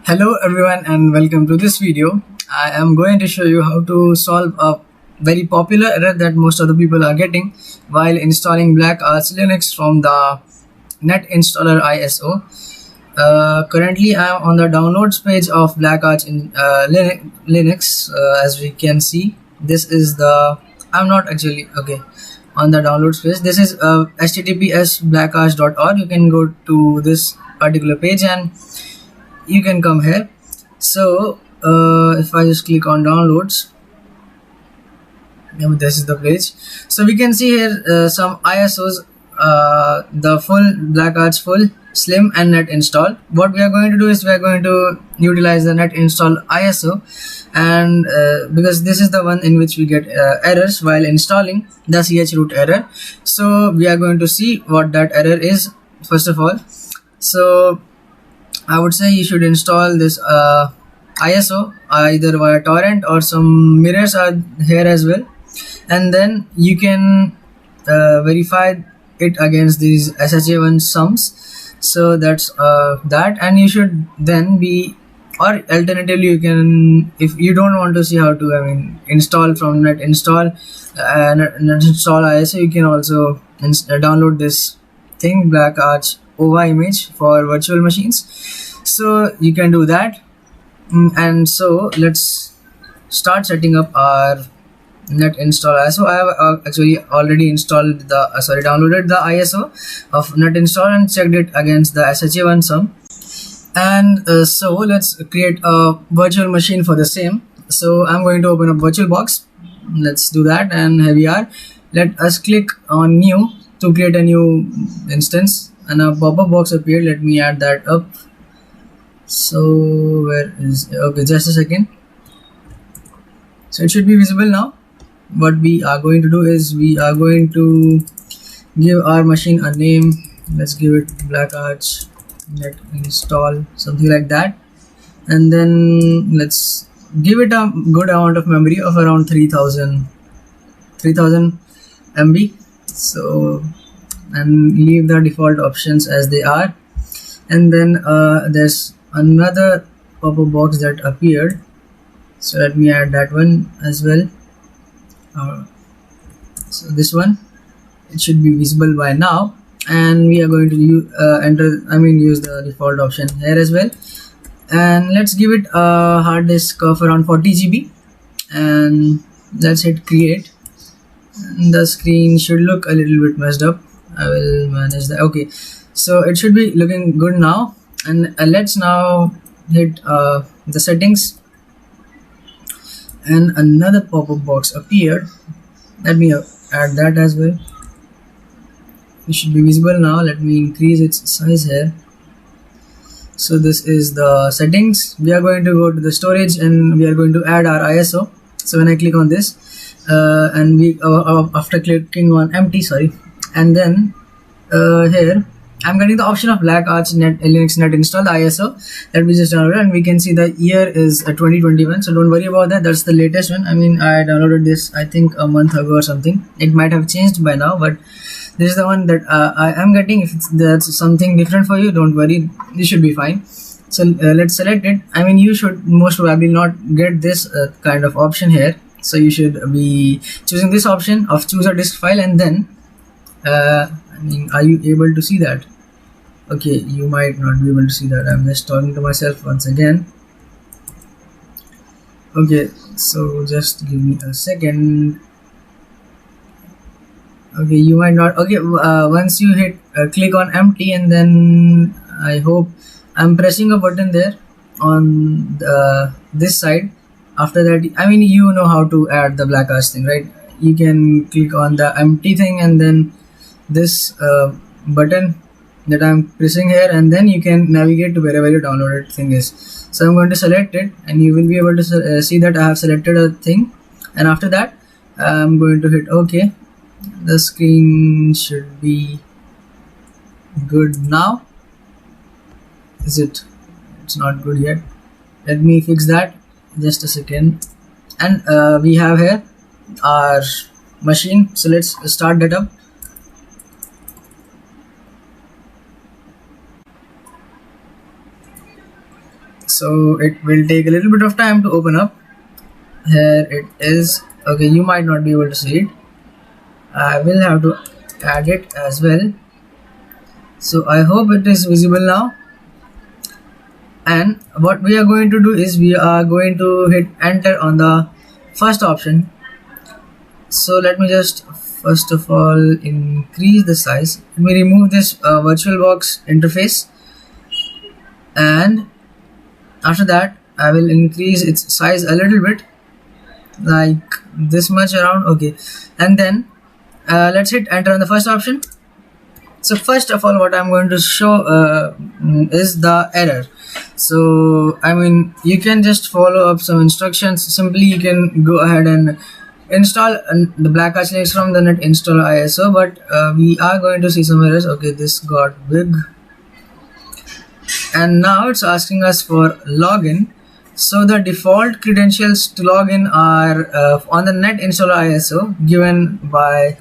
Hello everyone and welcome to this video. I am going to show you how to solve a very popular error that most of the people are getting while installing BlackArch Linux from the NetInstall ISO. Currently I am on the downloads page of BlackArch in Linux. As we can see, this is the I'm not actually okay on the downloads page. This is https blackarch.org. You can go to this particular page and you can come here. So if I just click on downloads, this is the page. So we can see here some ISOs, the full BlackArch full, slim and NetInstall. What we are going to do is we are going to utilize the NetInstall ISO, and because this is the one in which we get errors while installing the chroot error. So we are going to see what that error is first of all. So I would say you should install this ISO either via torrent or some mirrors are here as well, and then you can verify it against these SHA1 sums. So that's that, and you should then be, or alternatively you can, if you don't want to see how to install from NetInstall ISO, you can also download this thing, BlackArch OVA image for virtual machines. So you can do that. And so let's start setting up our NetInstall ISO. I have actually already installed the downloaded the ISO of NetInstall and checked it against the SHA1 sum. And so let's create a virtual machine for the same. So I'm going to open up VirtualBox. Let's do that, and here we are. Let us click on new to create a new instance, and a pop-up box appeared. Let me add that up. So where is, okay, just a second. So it should be visible now. What we are going to do is we are going to give our machine a name. Let's give it BlackArch NetInstall, something like that, and then let's give it a good amount of memory of around 3000 MB. So, and leave the default options as they are. And then there's another pop-up box that appeared, so let me add that one as well. So this one, it should be visible by now, and we are going to use the default option here as well. And let's give it a hard disk of around 40 GB, and let's hit create. And the screen should look a little bit messed up. I will manage that. Okay, so it should be looking good now, and let's now hit the settings, and another pop-up box appeared. Let me add that as well. It should be visible now. Let me increase its size here. So this is the settings. We are going to go to the storage and we are going to add our ISO. So when I click on this, and we after clicking on empty, and then here I'm getting the option of BlackArch Linux NetInstall ISO that we just downloaded, and we can see the year is 2021. So don't worry about that. That's the latest one. I downloaded this I think a month ago or something. It might have changed by now, but this is the one that I am getting. If that's something different for you, don't worry, you should be fine. So let's select it. You should most probably not get this kind of option here. So you should be choosing this option of choose a disk file, and then are you able to see that? Okay, you might not be able to see that. I'm just talking to myself once again. Okay, so just give me a second. Okay, you might not. Okay, once you hit click on empty, and then I hope I'm pressing a button there on this side. After that, you know how to add the BlackArch thing, right? You can click on the empty thing and then this button that I'm pressing here, and then you can navigate to wherever your downloaded thing is. So I'm going to select it, and you will be able to see that I have selected a thing, and after that I'm going to hit OK. The screen should be good now. Is it? It's not good yet. Let me fix that. Just a second. And we have here our machine. So let's start that up. so it will take a little bit of time to open up. Here it is. Okay, you might not be able to see it. I will have to add it as well, so I hope it is visible now. And what we are going to do is we are going to hit enter on the first option. So let me just first of all increase the size. Let me remove this VirtualBox interface, and after that I will increase its size a little bit, like this much around. Okay, and then let's hit enter on the first option. So first of all, what I'm going to show is the error. So I mean, you can just follow up some instructions. Simply you can go ahead and install the BlackArch Linux from the NetInstall ISO, but we are going to see some errors. Okay, this got big, and now it's asking us for login. So the default credentials to login are on the NetInstall ISO given by,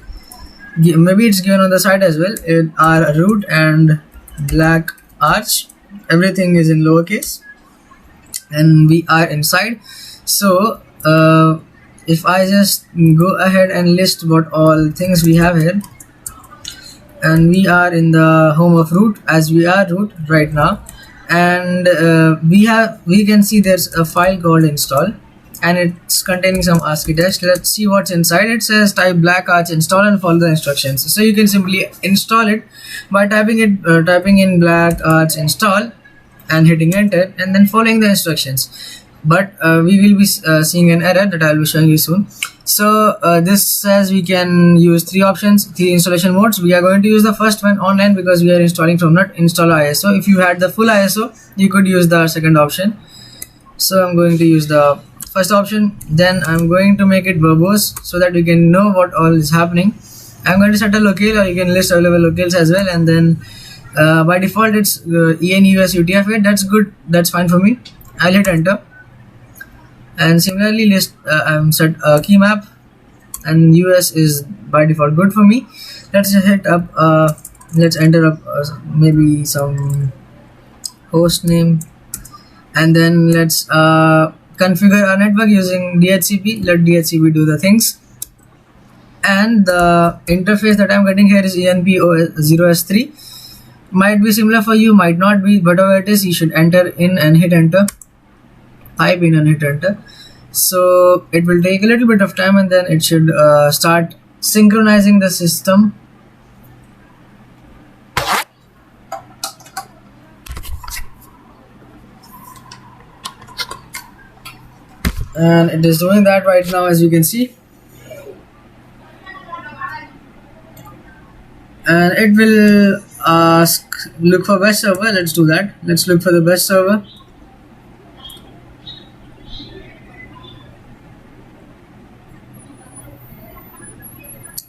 maybe it's given on the site as well. It are root and BlackArch. Everything is in lowercase, and we are inside. So if I just go ahead and list what all things we have here, and we are in the home of root, as we are root right now, and we can see there's a file called install, and it's containing some ASCII text. Let's see what's inside. It says type BlackArch install and follow the instructions. So you can simply install it by typing in BlackArch install and hitting enter, and then following the instructions. But we will be seeing an error that I'll be showing you soon. So this says we can use three installation modes. We are going to use the first one, online, because we are installing from NetInstall ISO. If you had the full ISO, you could use the second option. So I'm going to use the first option. Then I'm going to make it verbose so that you can know what all is happening. I'm going to set a locale, or you can list available locales as well, and then by default it's ENUS UTF-8. That's good, that's fine for me. I'll hit enter, and similarly list I'm set a key map, and US is by default good for me. Let's hit up let's enter up maybe some host name, and then let's configure our network using DHCP. Let DHCP do the things, and the interface that I'm getting here is ENP0S3. Might be similar for you, might not be. Whatever it is, you should enter in and hit enter, type in and hit enter. So it will take a little bit of time, and then it should start synchronizing the system. And it is doing that right now, as you can see, and it will look for best server. Let's do that. Let's look for the best server,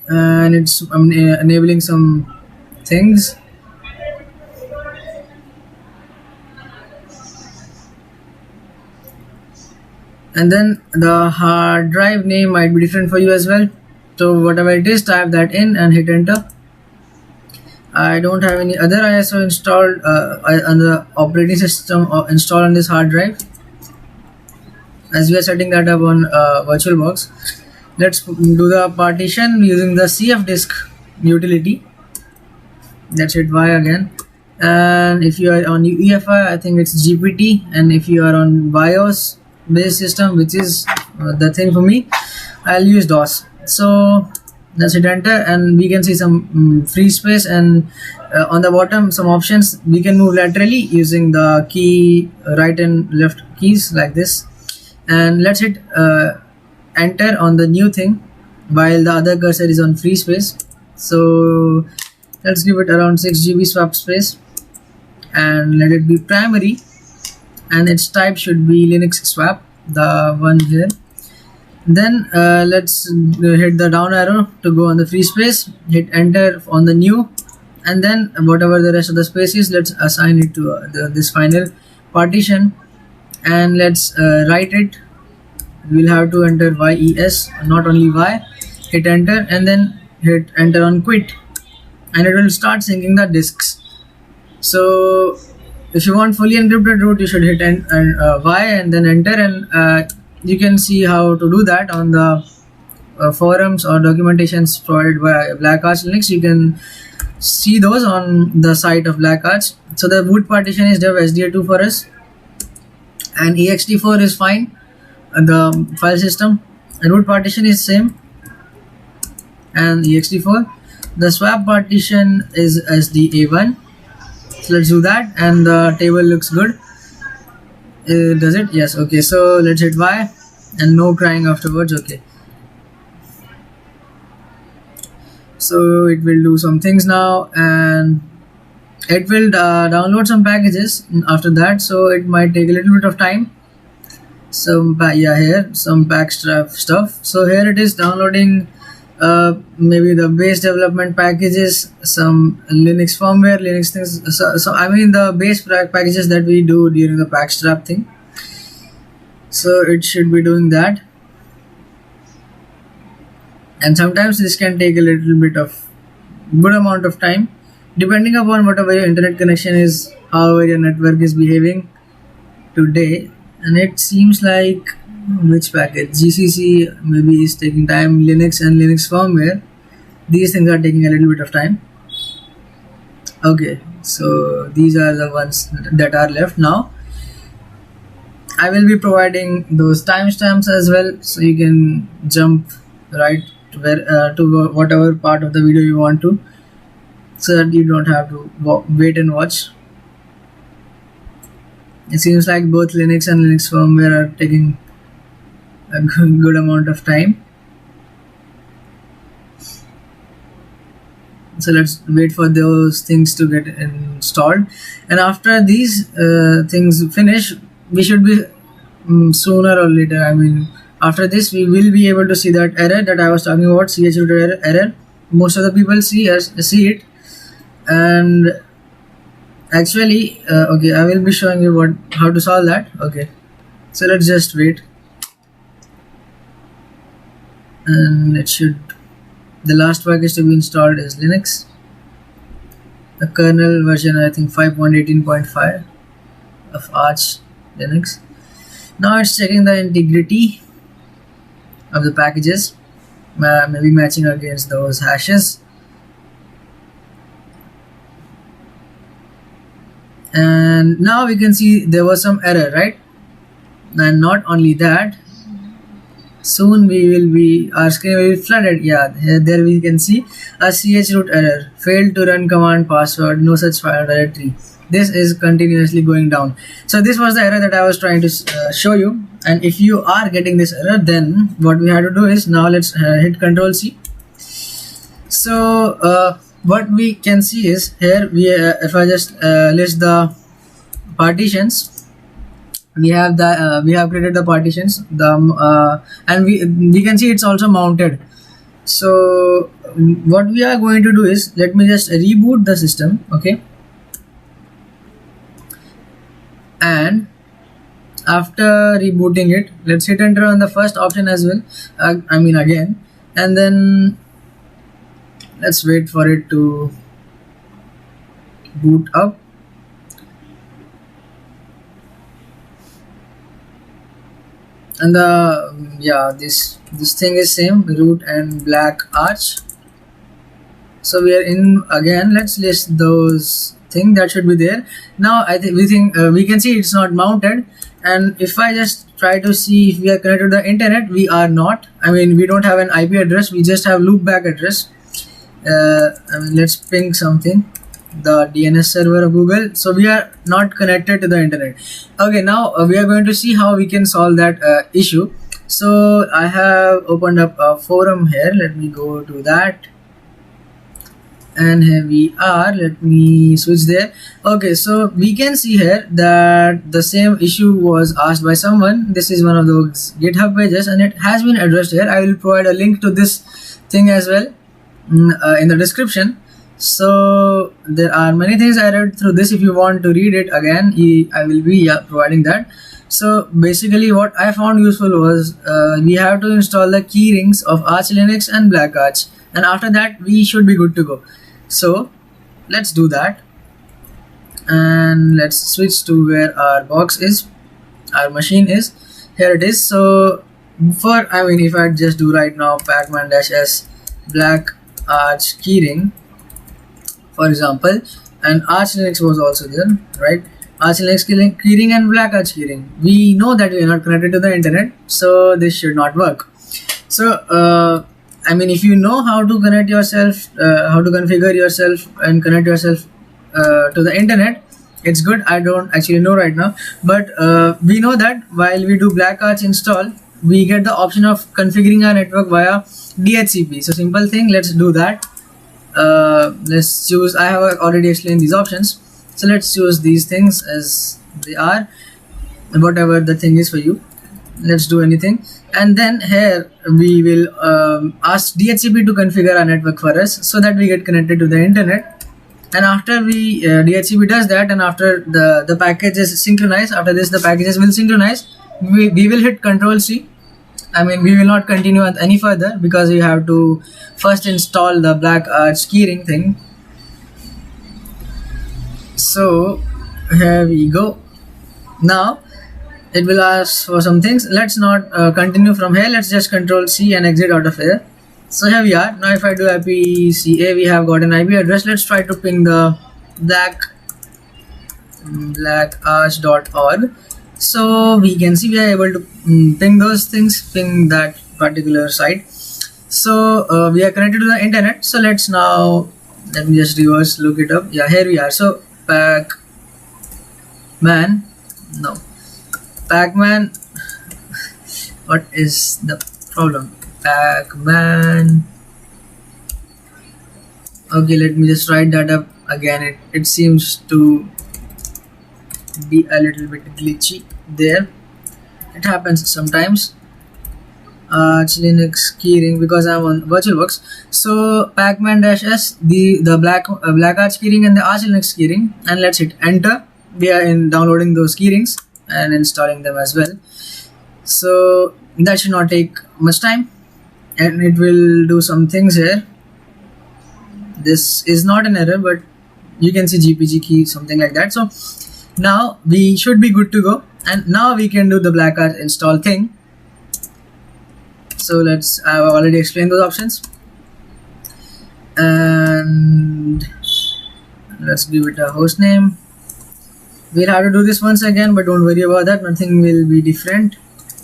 and it's enabling some things. And then the hard drive name might be different for you as well. So whatever it is, type that in and hit enter. I don't have any other ISO installed on the operating system installed on this hard drive, as we are setting that up on VirtualBox. Let's do the partition using the cfdisk utility. Let's hit Y again, and if you are on UEFI, I think it's GPT, and if you are on BIOS based system, which is the thing for me, I'll use DOS. So let's hit enter, and we can see some free space, and on the bottom some options. We can move laterally using the key right and left keys like this, and let's hit enter on the new thing while the other cursor is on free space. So let's give it around 6 GB swap space, and let it be primary, and its type should be Linux swap, the one here. Then let's hit the down arrow to go on the free space, hit enter on the new, and then whatever the rest of the space is, let's assign it to this final partition, and let's write it. We'll have to enter YES, not only Y. Hit enter, and then hit enter on quit, and it will start syncing the disks. So if you want fully encrypted root, you should hit Y and then enter, and you can see how to do that on the forums or documentations provided by BlackArch Linux. You can see those on the site of BlackArch. So the boot partition is dev SDA2 for us, and ext4 is fine. The file system and root partition is same, and ext4. The swap partition is SDA1. So let's do that, and the table looks good. Does it? Yes. Okay, so let's hit Y, and no crying afterwards. Okay, so it will do some things now, and it will download some packages after that, so it might take a little bit of time. Here some backstrap stuff. So here it is downloading maybe the base development packages, some Linux firmware, Linux things. So I mean the base packages that we do during the backstrap thing. So it should be doing that, and sometimes this can take a little bit of good amount of time, depending upon whatever your internet connection is, however your network is behaving today. And it seems like which package, GCC maybe is taking time, Linux and Linux firmware, these things are taking a little bit of time. Okay, so these are the ones that are left. Now I will be providing those timestamps as well, so you can jump right to where to whatever part of the video you want to, so that you don't have to wait and watch. It seems like both Linux and Linux firmware are taking a good amount of time. So let's wait for those things to get installed, and after these things finish, we should be sooner or later, I mean after this, we will be able to see that error that I was talking about, chroot error. Most of the people see it, and actually okay, I will be showing you how to solve that. Okay, so let's just wait, and it should, the last package to be installed is Linux, the kernel version I think 5.18.5 of Arch Linux. Now it's checking the integrity of the packages, maybe matching against those hashes. And now we can see there was some error, right? And not only that, soon we will be, our screen will be flooded. Yeah, there we can see a chroot error, failed to run command password, no such file directory. This is continuously going down. So this was the error that I was trying to show you. And if you are getting this error, then what we have to do is, now let's hit Control C. So what we can see is here, if I just list the partitions, we have created the partitions, and we can see it's also mounted. So what we are going to do is, let me just reboot the system. Okay, and after rebooting it, let's hit enter on the first option as well, I mean again, and then let's wait for it to boot up. And this thing is same, root and BlackArch. So we are in again. Let's list those things that should be there. Now I think we can see it's not mounted, and if I just try to see if we are connected to the internet, we are not. I mean, we don't have an IP address, we just have loopback address. I mean, let's ping something, the DNS server of Google. So we are not connected to the internet. Okay, now we are going to see how we can solve that issue. So I have opened up a forum here. Let me go to that, and here we are. Let me switch there. Okay, so we can see here that the same issue was asked by someone. This is one of those GitHub pages, and it has been addressed here. I will provide a link to this thing as well in the description. So there are many things I read through this. If you want to read it again, I will be providing that. So basically what I found useful was we have to install the key rings of Arch Linux and BlackArch, and after that we should be good to go. So let's do that. and let's switch to where our box is, our machine is. Here it is. So for, I mean, if I just do right now pacman-s BlackArch keyring, for example, and Arch Linux was also there, right? Arch Linux keyring and BlackArch keyring. We know that we are not connected to the internet, so this should not work. So I mean, if you know how to connect yourself, how to configure yourself and connect yourself to the internet, it's good. I don't actually know right now, but we know that while we do BlackArch install, we get the option of configuring our network via DHCP. So simple thing, let's do that. Let's choose, I have already explained these options, so let's choose these things as they are, whatever the thing is for you. Let's do anything, and then here we will ask DHCP to configure our network for us so that we get connected to the internet. And after we DHCP does that, and after the packages synchronize, after this the packages will synchronize, we will hit Ctrl+C. I mean, we will not continue any further because you have to first install the BlackArch keyring thing. So here we go. Now it will ask for some things. Let's not continue from here. Let's just Ctrl+C and exit out of here. So here we are. Now if I do IPCA, we have got an IP address. Let's try to ping the blackarch.org. So we can see we are able to ping those things, ping that particular site. So we are connected to the internet. So let's now, let me just reverse, look it up. Yeah, here we are. So pacman, what is the problem? Pacman. Okay, let me just write that up again. It seems to be a little bit glitchy there. It happens sometimes. Arch Linux keyring, because I'm on VirtualBox. So pacman-s, the BlackArch keyring and the Arch Linux keyring, and let's hit enter. We are in downloading those keyrings and installing them as well. So that should not take much time, and it will do some things here. This is not an error, but you can see GPG key, something like that. So now we should be good to go, and now we can do the BlackArch install thing. So I've already explained those options, and let's give it a host name. We'll have to do this once again, but don't worry about that, nothing will be different.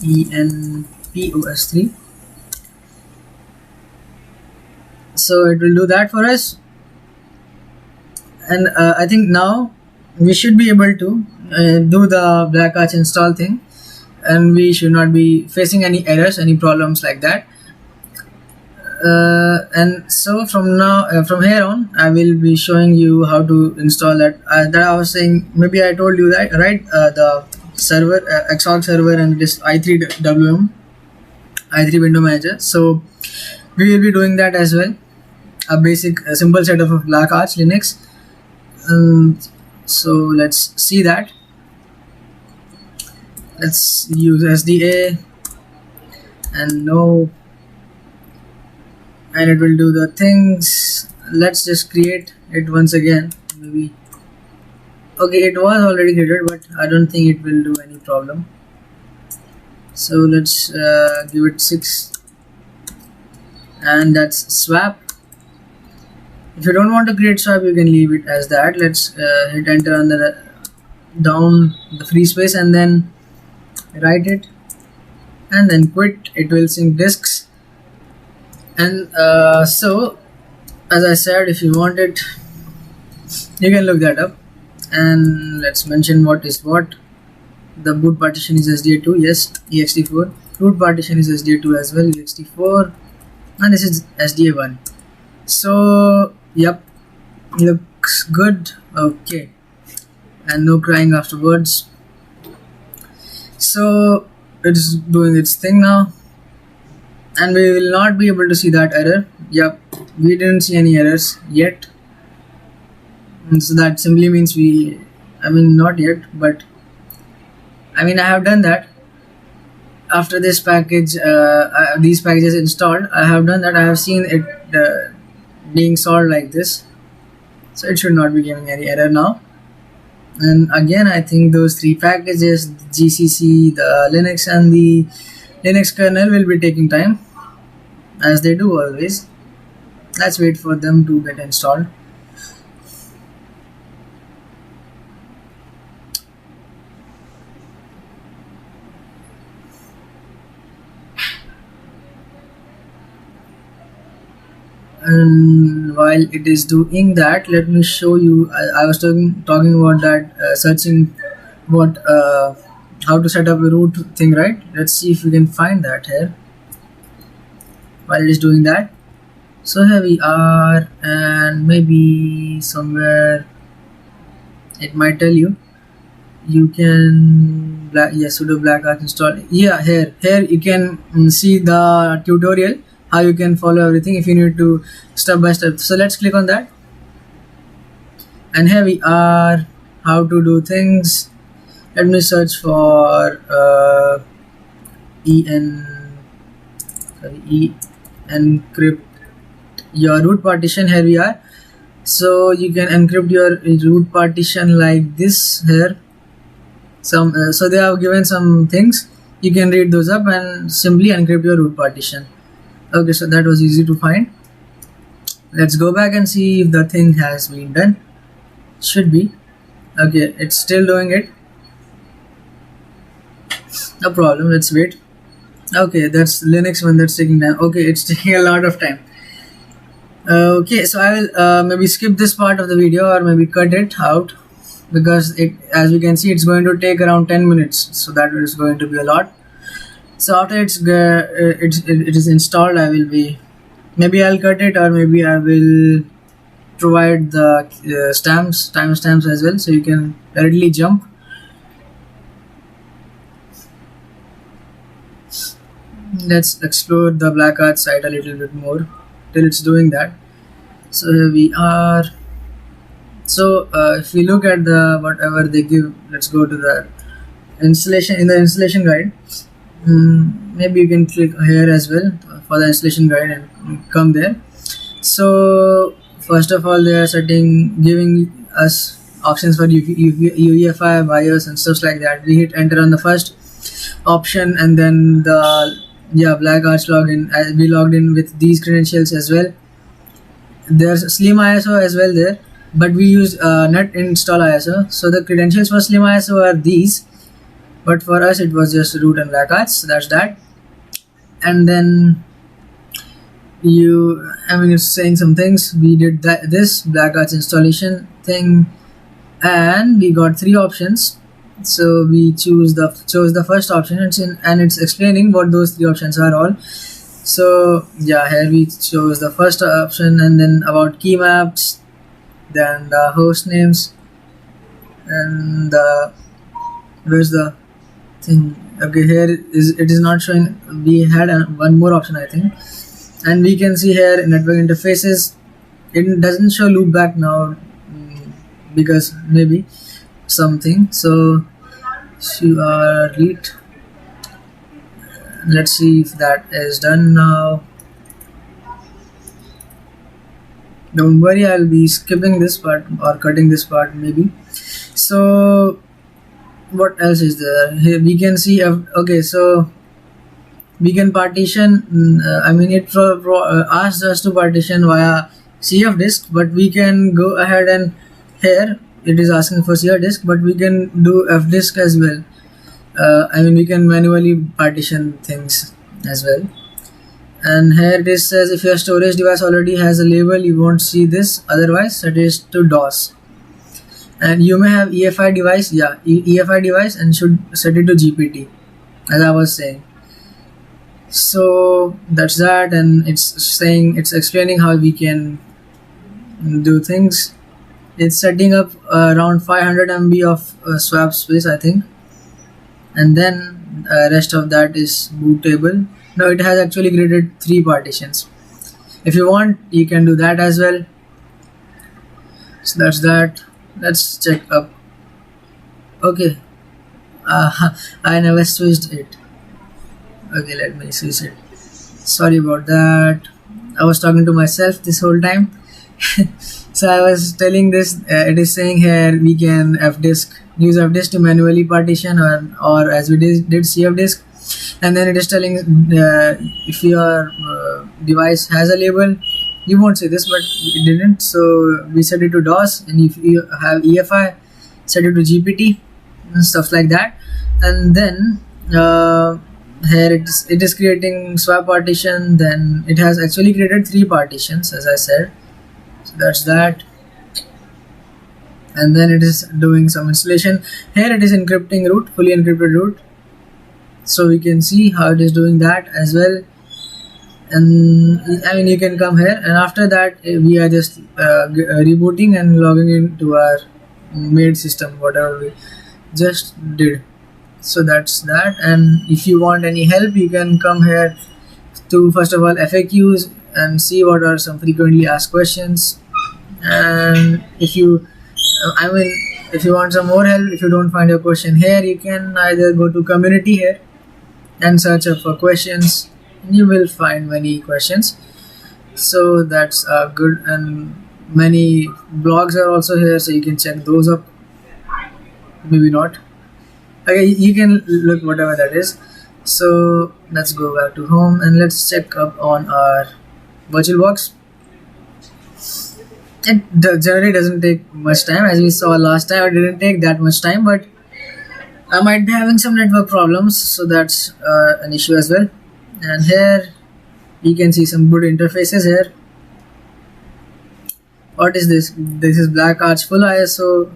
ENPOS3. So it will do that for us, and I think now we should be able to do the BlackArch install thing, and we should not be facing any errors, any problems like that. And so from here on, I will be showing you how to install that. That I was saying, maybe I told you that, right? The server, Xorg server, and this i3wm, i3 window manager. So we will be doing that as well. A simple setup of BlackArch Linux. So let's see that. Let's use SDA and no, and it will do the things. Let's just create it once again, maybe. Okay, it was already created, but I don't think it will do any problem. So let's give it 6, and that's swap. If you don't want to create swap, you can leave it as that. Let's hit enter on the down the free space, and then write it, and then quit. It will sync disks. And so as I said, if you want it, you can look that up. And let's mention what is what. The boot partition is SDA2, yes, ext4. Root partition is SDA2 as well, ext4, and this is SDA1. So yep, looks good. Okay, and no crying afterwards. So it's doing its thing now, and we will not be able to see that error. Yep, we didn't see any errors yet, and so that simply means not yet, but I have done that. After this package, these packages installed, I have done that. I have seen it being solved like this, so it should not be giving any error now. And again, I think those three packages, the GCC, the Linux, and the Linux kernel, will be taking time, as they do always. Let's wait for them to get installed. And while it is doing that, let me show you. I was talking about that, searching what how to set up a root thing, right? Let's see if we can find that here while it is doing that. So here we are, and maybe somewhere it might tell you can sudo BlackArch install. Yeah, here you can see the tutorial, how you can follow everything if you need to step by step. So let's click on that, and here we are, how to do things. Let me search for encrypt your root partition. Here we are. So you can encrypt your root partition like this here. So they have given some things, you can read those up and simply encrypt your root partition. Okay, so that was easy to find. Let's go back and see if the thing has been done. Should be. Okay, it's still doing it. No problem, let's wait. Okay, that's Linux one that's taking time. Okay, it's taking a lot of time. Okay, so I will maybe skip this part of the video, or maybe cut it out, because it, as we can see, it's going to take around 10 minutes, so that is going to be a lot. So after it is installed, I will be, maybe I'll cut it, or maybe I will provide the timestamps as well, so you can readily jump. Let's explore the BlackArch site a little bit more till it's doing that. So here we are. So if we look at the whatever they give, let's go to the installation. In the installation guide, maybe you can click here as well for the installation guide and come there. So first of all, they are giving us options for UEFI, BIOS, and stuff like that. We hit enter on the first option, and then the BlackArch login. We logged in with these credentials as well. There's Slim ISO as well there, but we use NetInstall ISO. So the credentials for Slim ISO are these, but for us it was just root and BlackArch. So that's that. And then it's saying some things. We did this BlackArch installation thing, and we got three options. So we chose the first option, and it's explaining what those three options are all. So yeah, here we chose the first option, and then about key maps, then the host names, and where's the thing? Okay, here it is not showing. We had one more option, I think, and we can see here network interfaces. It doesn't show loopback now, because maybe something. So read. Let's see if that is done now. Don't worry, I'll be skipping this part or cutting this part maybe. So what else is there? Here we can see, okay, so we can partition. It asks us to partition via CF disk, but we can go ahead and here it is asking for CF disk, but we can do F disk as well. We can manually partition things as well. And here it says if your storage device already has a label, you won't see this, otherwise set it to DOS. And you may have EFI device, EFI device, and should set it to GPT, as I was saying. So that's that, and it's explaining how we can do things. It's setting up around 500 MB of swap space, I think, and then rest of that is bootable. No, it has actually created 3 partitions. If you want, you can do that as well. So that's that. Let's check up. Okay, I never switched it. Okay, let me switch it. Sorry about that. I was talking to myself this whole time. So I was telling this, it is saying here we can use fdisk to manually partition, or as we did cfdisk, and then it is telling if your device has a label. You won't see this, but it didn't, so we set it to DOS, and if you have EFI, set it to GPT and stuff like that. And then here it is creating swap partition. Then it has actually created 3 partitions, as I said. So that's that. And then it is doing some installation. Here it is encrypting root, fully encrypted root, so we can see how it is doing that as well. And I mean, you can come here, and after that we are just rebooting and logging into our made system, whatever we just did. So that's that. And if you want any help, you can come here to, first of all, FAQs and see what are some frequently asked questions. And if you if you want some more help, if you don't find your question here, you can either go to community here and search up for questions. You will find many questions, so that's good. And many blogs are also here, so you can check those up. Maybe not. Okay, you can look whatever that is. So let's go back to home and let's check up on our VirtualBox. It generally doesn't take much time, as we saw last time. It didn't take that much time, but I might be having some network problems, so that's an issue as well. And here you can see some good interfaces here. What is this? This is BlackArch full ISO.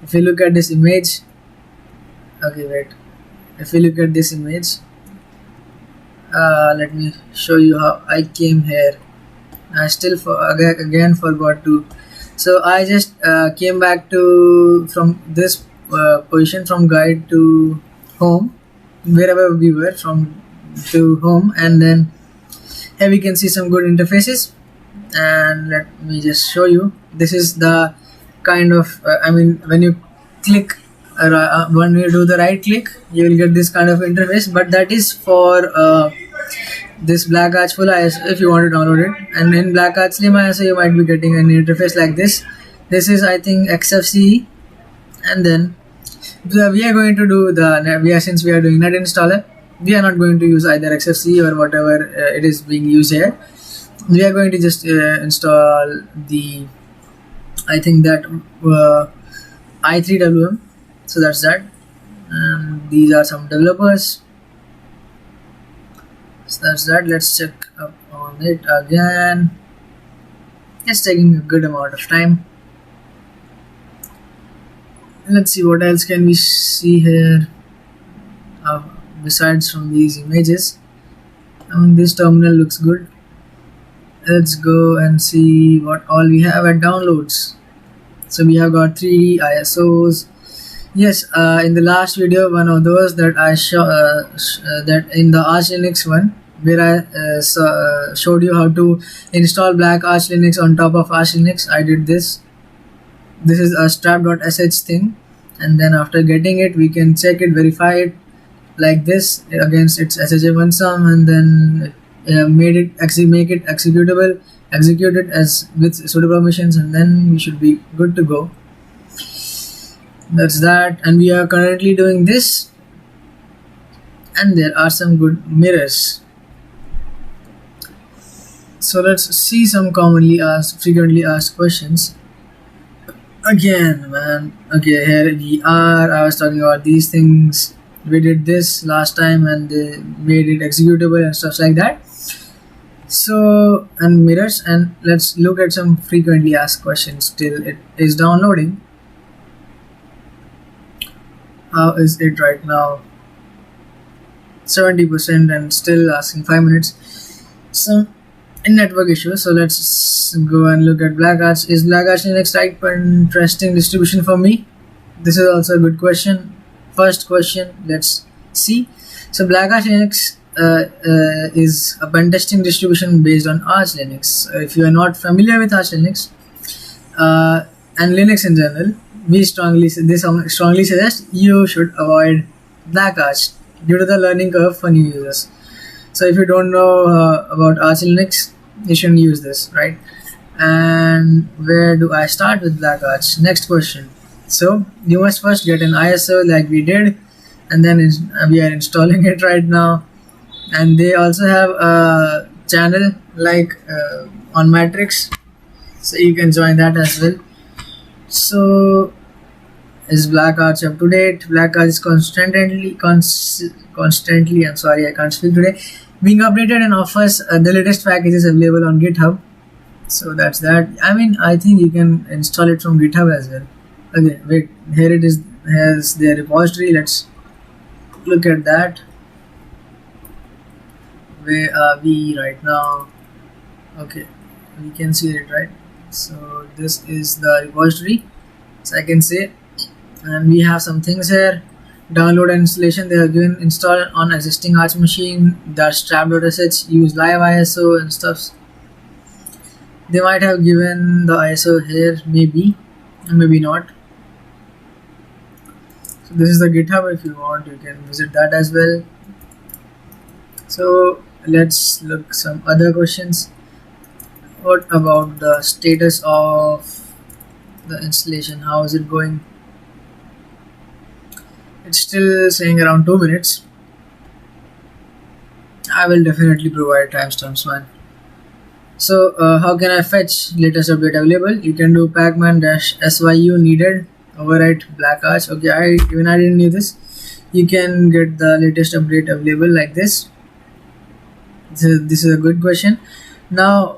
If you look at this image, okay, wait. If you look at this image, let me show you how I came here. I still again forgot to. So I just came back from this position, from guide to home, wherever we were, to home, and then here we can see some good interfaces. And let me just show you. This is the kind of when you click when you do the right click, you will get this kind of interface, but that is for this BlackArch full ISO if you want to download it. And in BlackArch Slim ISO you might be getting an interface like this. This is, I think, XFCE. And then we are going to do since we are doing NetInstall, we are not going to use either XFCE or whatever it is being used here. We are going to just install the, I think, that i3wm. So that's that. These are some developers. So that's that. Let's check up on it again. It's taking a good amount of time. Let's see what else can we see here besides from these images. This terminal looks good. Let's go and see what all we have at downloads. So we have got 3 ISOs. Yes, in the last video, one of those that I that in the Arch Linux one, where I showed you how to install BlackArch Linux on top of Arch Linux, I did this. This is a strap.sh thing, and then after getting it, we can check it, verify it like this against its SHA1 sum, and then make it executable, execute it as with sudo permissions, and then we should be good to go. That's that. And we are currently doing this, and there are some good mirrors. So let's see some frequently asked questions. Again, man. Okay, here we are. I was talking about these things. We did this last time and they made it executable and stuff like that. So, and mirrors, and let's look at some frequently asked questions till it is downloading. How is it right now? 70% and still asking 5 minutes. Some network issues. So let's go and look at BlackArch. Is BlackArch Linux type an interesting distribution for me? This is also a good question. First question, let's see. So BlackArch Linux is a pen testing distribution based on Arch Linux. If you are not familiar with Arch Linux and Linux in general, we strongly suggest you should avoid BlackArch due to the learning curve for new users. So if you don't know about Arch Linux, you shouldn't use this, right? And where do I start with BlackArch? Next question. So you must first get an ISO like we did, and then we are installing it right now. And they also have a channel like on Matrix, so you can join that as well. So is BlackArch up to date? BlackArch is constantly, I'm sorry, I can't speak today, being updated and offers the latest packages available on GitHub. So that's that. I mean, I think you can install it from GitHub as well. Okay, wait, here it is. Here's their repository. Let's look at that. Where are we right now? Okay, we can see it, right? So this is the repository, so I can say, and we have some things here. Download and installation. They have given install on existing Arch machine. The strap.sh use live ISO and stuff. They might have given the ISO here, maybe, maybe not. So this is the GitHub. If you want, you can visit that as well. So let's look some other questions. What about the status of the installation? How is it going? It's still saying around 2 minutes. I will definitely provide timestamps, man. So how can I fetch latest update available? You can do pacman-syu needed overwrite BlackArch. Okay, I didn't know this. You can get the latest update available like this. This is a good question. Now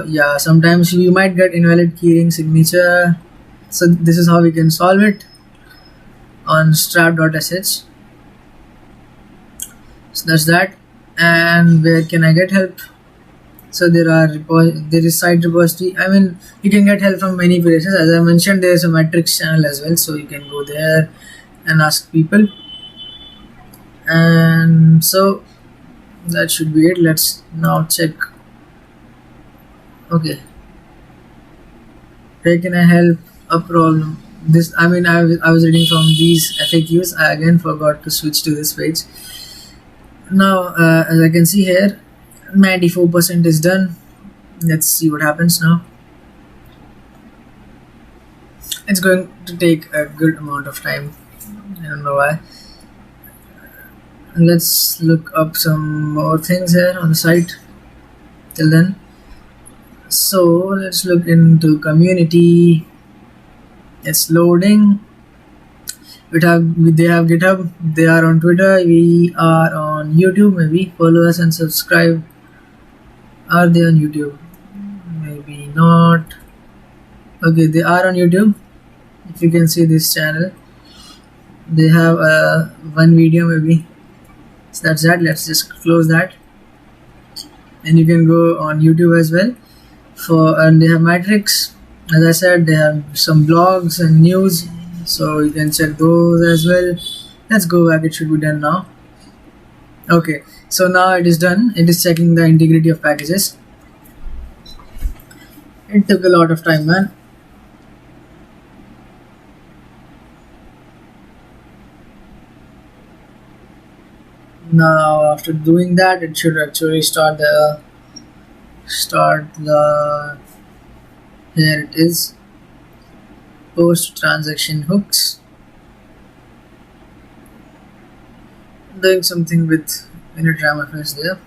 yeah, sometimes you might get invalid keyring signature. So this is how we can solve it on strap.sh. So that's that. And where can I get help? So there is site repository. I mean, you can get help from many places. As I mentioned, there is a Matrix channel as well, so you can go there and ask people. And so that should be it. Let's now check. Okay, where can I help a problem? This, I mean, I was reading from these FAQs. I again forgot to switch to this page. Now as I can see here, 94% is done. Let's see what happens now. It's going to take a good amount of time. I don't know why. Let's look up some more things here on the site till then. So let's look into community. It's loading. They have GitHub. They are on Twitter. We are on YouTube. Maybe follow us and subscribe. Are they on YouTube? Maybe not. Okay, they are on YouTube. If you can see this channel, they have one video maybe. So that's that. Let's just close that. And you can go on YouTube as well. And they have Matrix. As I said, they have some blogs and news, so you can check those as well. Let's go back. It should be done now. Okay, so now it is done. It is checking the integrity of packages. It took a lot of time, man. Now after doing that, it should actually start the here it is, post transaction hooks. Doing something with init ramfs there.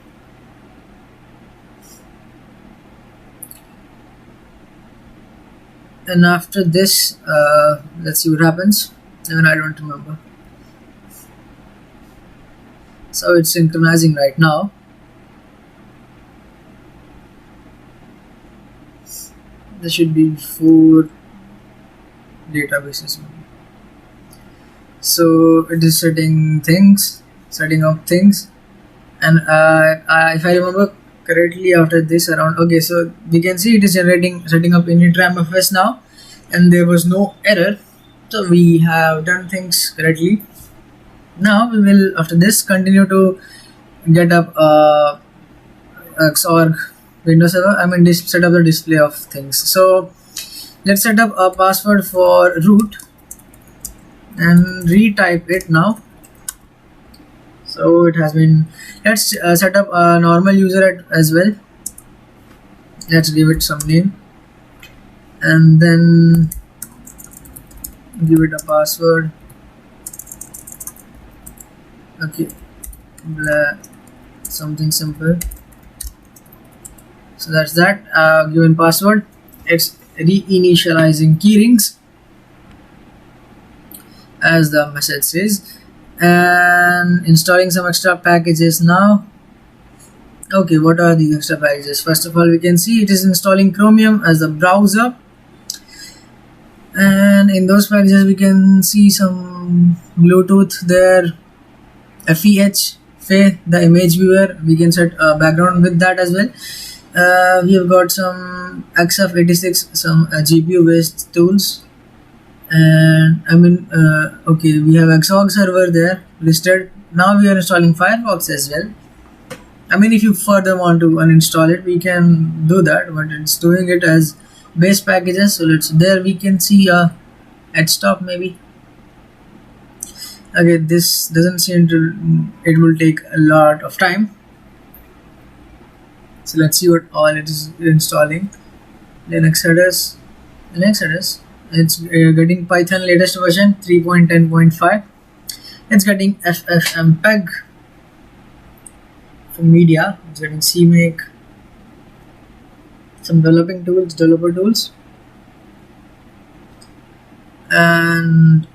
And after this, let's see what happens. Even I don't remember. So it's synchronizing right now. There should be 4 databases. So it is setting up things, and if I remember correctly, after this around, okay, so we can see it is setting up init ramfs now, and there was no error, so we have done things correctly. Now we will, after this, continue to get up Xorg Windows server. I mean, set up the display of things. So let's set up a password for root and retype it now. So it has been. Let's set up a normal user as well. Let's give it some name and then give it a password. Okay, something simple. So that's that. Given password, it's reinitializing keyrings as the message says, and installing some extra packages now. Okay, what are these extra packages? First of all, we can see it is installing Chromium as the browser, and in those packages we can see some Bluetooth there, FE, the image viewer. We can set a background with that as well. We have got some XF86, some GPU based tools, and okay, we have Xog server there listed. Now we are installing Firefox as well. If you further want to uninstall it, we can do that, but it's doing it as base packages. So there we can see a stop maybe. Okay, this doesn't seem to, it will take a lot of time. So let's see what all it is installing. Linux headers. It's getting Python latest version 3.10.5. It's getting FFmpeg for media. It's getting CMake, some developer tools, and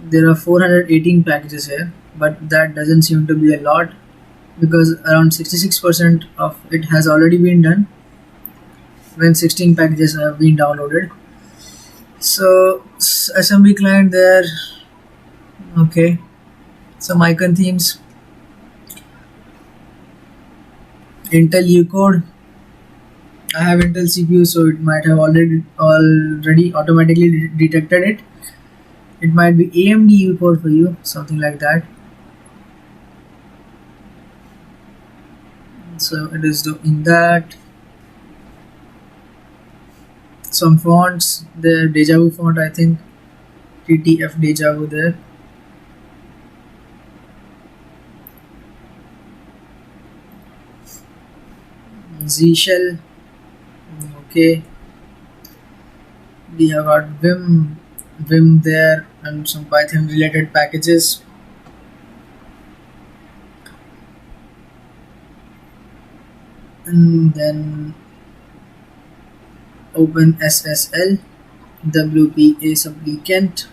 there are 418 packages here, but that doesn't seem to be a lot because around 66% of it has already been done when 16 packages have been downloaded. So assembly client there. Okay, some icon themes, Intel Ucode. I have Intel CPU, so it might have already automatically detected it. It might be AMD Ucode for you, something like that. So it is doing that. Some fonts, the Deja Vu font, I think, TTF Deja Vu there. Z shell. Okay, we have got Vim there and some Python related packages. And then OpenSSL, WPA supplicant,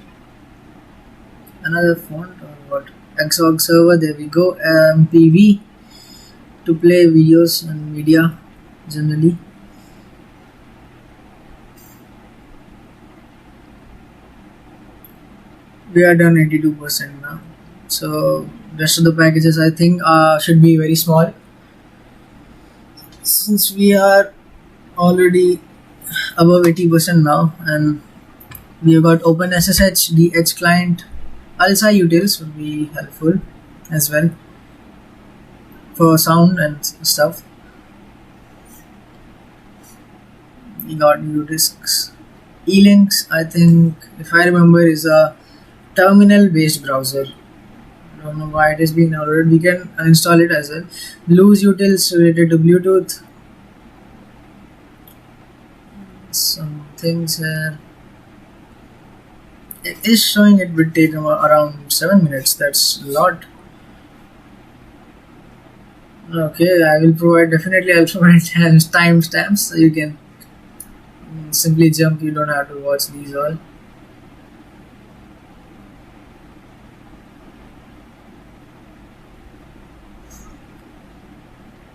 another font or what? Xog server, there we go. MPV to play videos and media generally. We are done 82% now. So rest of the packages I think should be very small, since we are already above 80% now, and we have got OpenSSH, DH client, ALSA utils would be helpful as well for sound and stuff. We got udisks, elinks. I think, if I remember, is a terminal based browser. I don't know why it is being downloaded. We can install it as well. Blues utils related to Bluetooth. Some things here. It is showing it would take around 7 minutes. That's a lot. Okay, I'll provide timestamps so you can simply jump. You don't have to watch these all.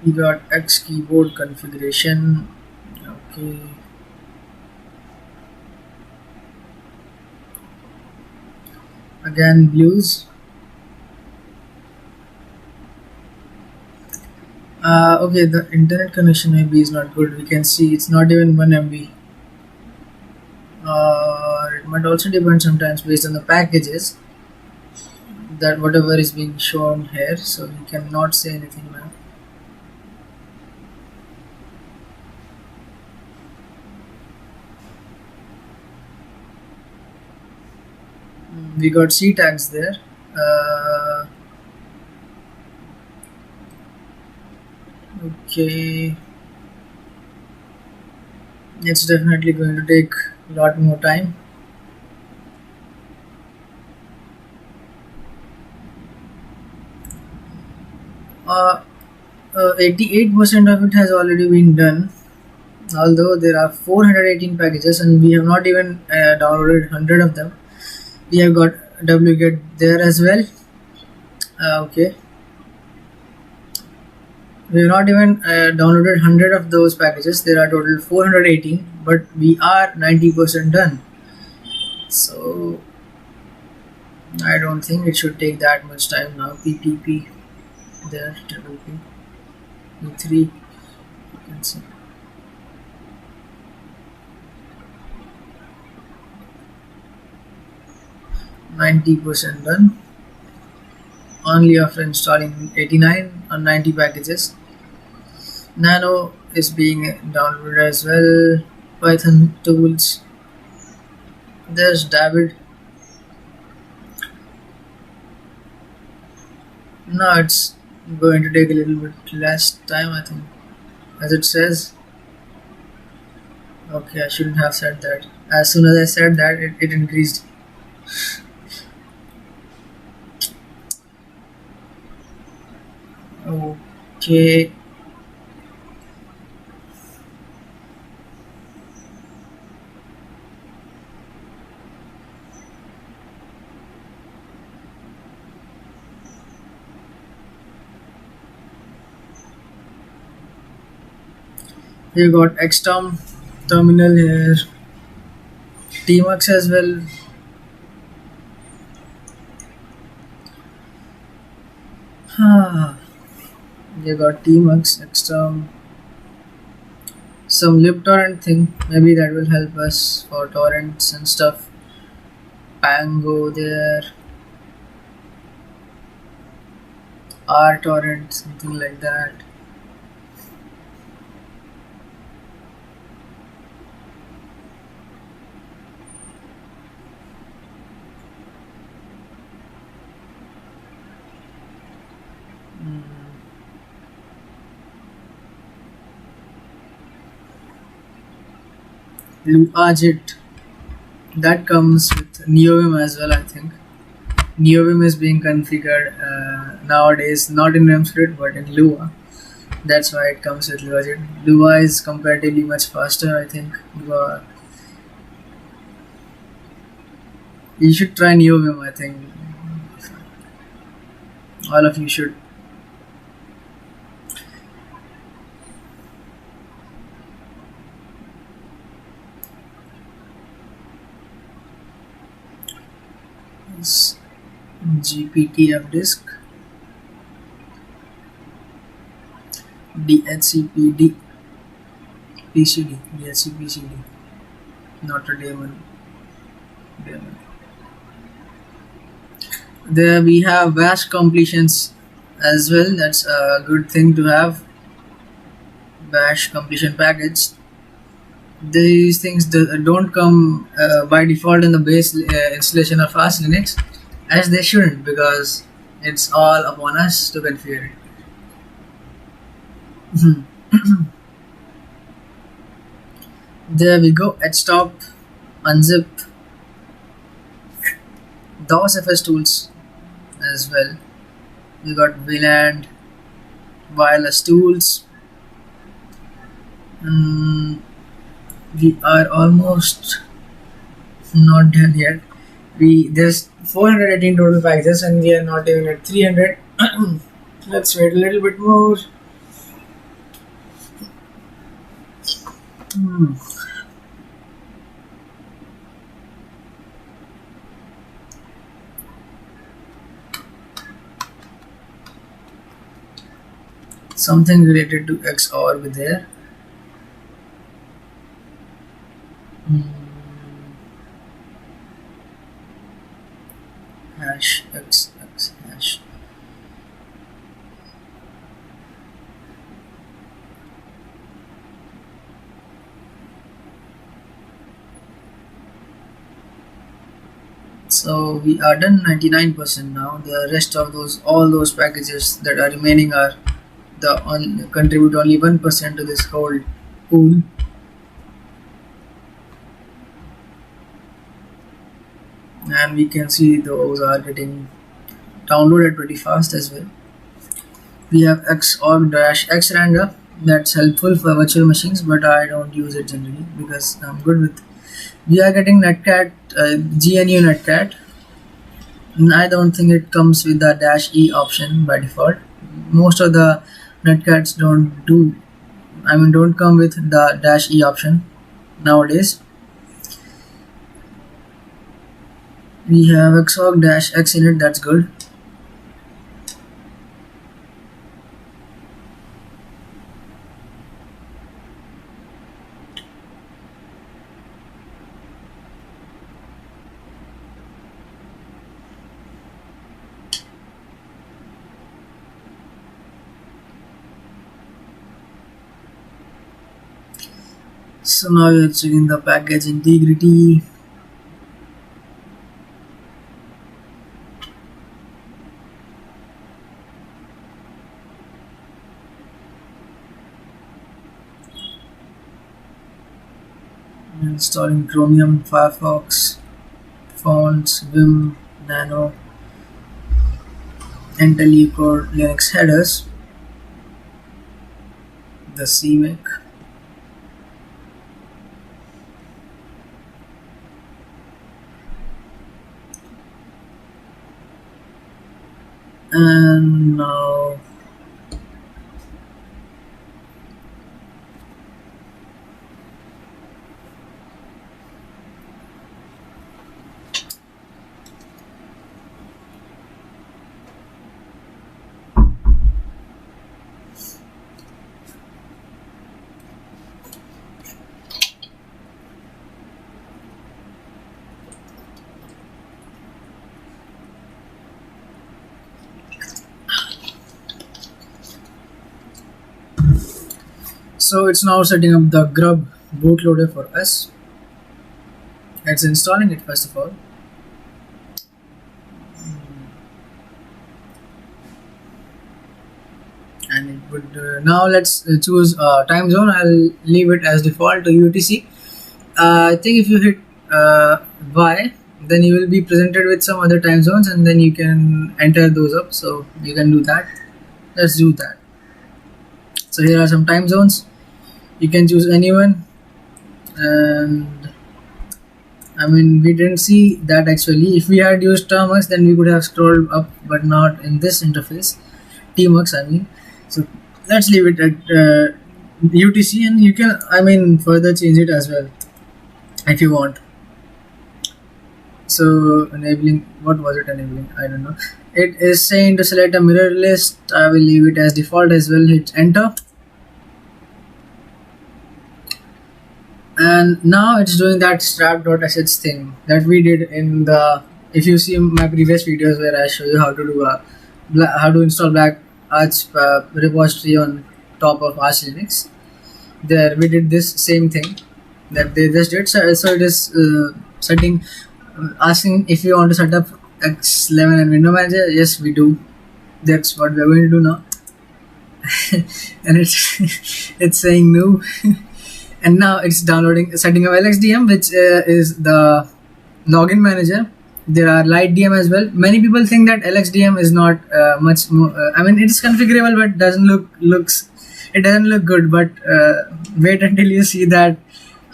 We got X keyboard configuration. Okay. Again, blues. Okay, the internet connection maybe is not good. We can see it's not even 1 MB. It might also depend sometimes based on the packages, that whatever is being shown here, so we cannot say anything now. We got C tags there. Okay, It's definitely going to take a lot more time. Uh, 88% of it has already been done, although there are 418 packages and we have not even downloaded 100 of them. We have got wget there as well. Okay, we have not even downloaded 100 of those packages. There are total 418, but we are 90% done. So I don't think it should take that much time now. PPP there, triple P, E3, you can see. 90% done. Only after installing 89 or 90 packages. Nano is being downloaded as well. Python tools. There's David. Now it's going to take a little bit less time, I think, as it says. Okay, I shouldn't have said that. As soon as I said that, it increased. Okay. You got xterm terminal here, tmux as well. You got tmux, xterm, some libtorrent thing, maybe that will help us for torrents and stuff. Pango there, rtorrent, something like that. Luajit, that comes with NeoVim as well, I think. NeoVim is being configured nowadays, not in vimscript but in Lua. That's why it comes with Luajit. Lua is comparatively much faster, I think. Lua. You should try NeoVim, I think. All of you should. GPTF disk, DHCPD, PCD, DHCPCD, not a daemon. There we have bash completions as well. That's a good thing to have. Bash completion package. These things don't come by default in the base installation of Fast Linux, as they shouldn't, because it's all upon us to configure it. There we go. Stop, unzip, DOSFS tools as well. We got VLAN, wireless tools. We are almost not done yet. There's 418 total packages and we are not even at 300. Let's wait a little bit more. Something related to XOR with there. Hash x hash. So we are done 99% now. The rest of all those packages that are remaining are contribute only 1% to this whole pool. and we can see those are getting downloaded pretty fast as well. We have xorg-xrandom, that's helpful for virtual machines, but I don't use it generally because I'm good with. We are getting netcat, GNU netcat. I don't think it comes with the -e option by default. Most of the netcats don't come with the -e option nowadays. We have xorg-x in it, that's good. So now we are checking the package integrity. Installing Chromium, Firefox, fonts, Vim, Nano, Intel Core Linux headers, the CMake. And now so it's now setting up the grub bootloader for us. It's installing it first of all. And it would now let's choose time zone. I'll leave it as default to UTC. I think if you hit Y, then you will be presented with some other time zones, and then you can enter those up. So you can do that. Let's do that. So here are some time zones. You can choose anyone, and I mean, we didn't see that actually. If we had used termux, then we could have scrolled up, but not in this interface. Tmux, I mean. So let's leave it at UTC, and you can, I mean, further change it as well if you want. So enabling, what was it enabling? I don't know. It is saying to select a mirror list. I will leave it as default as well. Hit enter. And now it's doing that strap.sh thing that we did in the, if you see my previous videos where I show you how to do how to install BlackArch repository on top of Arch Linux. There we did this same thing that they just did. So it is setting, asking if you want to set up X11 and window manager. Yes, we do. That's what we're going to do now. And it's saying no. And now it's downloading, setting up LXDM, which is the login manager. There are light DM as well. Many people think that LXDM is not much more. I mean, it is configurable, but doesn't it doesn't look good. But wait until you see that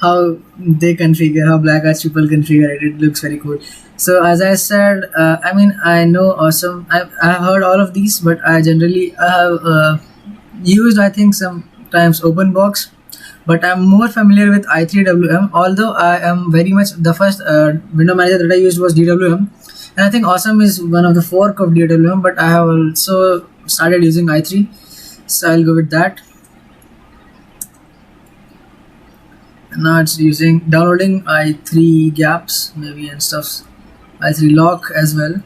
how they configure, how BlackArch people configure it. It looks very cool. So as I said, I mean, I know awesome. I have heard all of these, but I generally have used, I think, sometimes OpenBox. But I'm more familiar with i3wm, although I am very much, the first window manager that I used was DWM, and I think Awesome is one of the fork of DWM, but I have also started using i3, so I'll go with that. And now it's downloading i3 gaps maybe and stuff, i3 lock as well.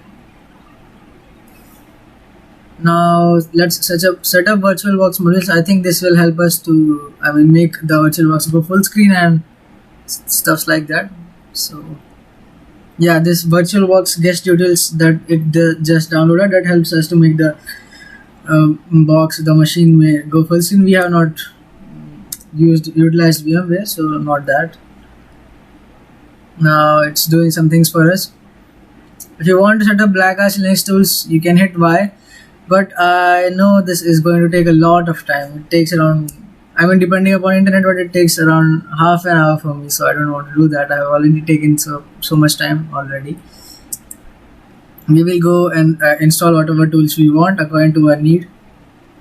Now let's set up VirtualBox modules. I think this will help us to, I mean, make the VirtualBox go full screen and stuff like that. So yeah, this VirtualBox guest utils that it just downloaded, that helps us to make the the machine may go full screen. We have not utilized VMware, so not that. Now it's doing some things for us. If you want to set up BlackArch Linux tools, you can hit Y, but I know this is going to take a lot of time. It takes around, I mean, depending upon internet, but it takes around half an hour for me, so I don't want to do that. I've already taken so much time already. We will go and install whatever tools we want according to our need.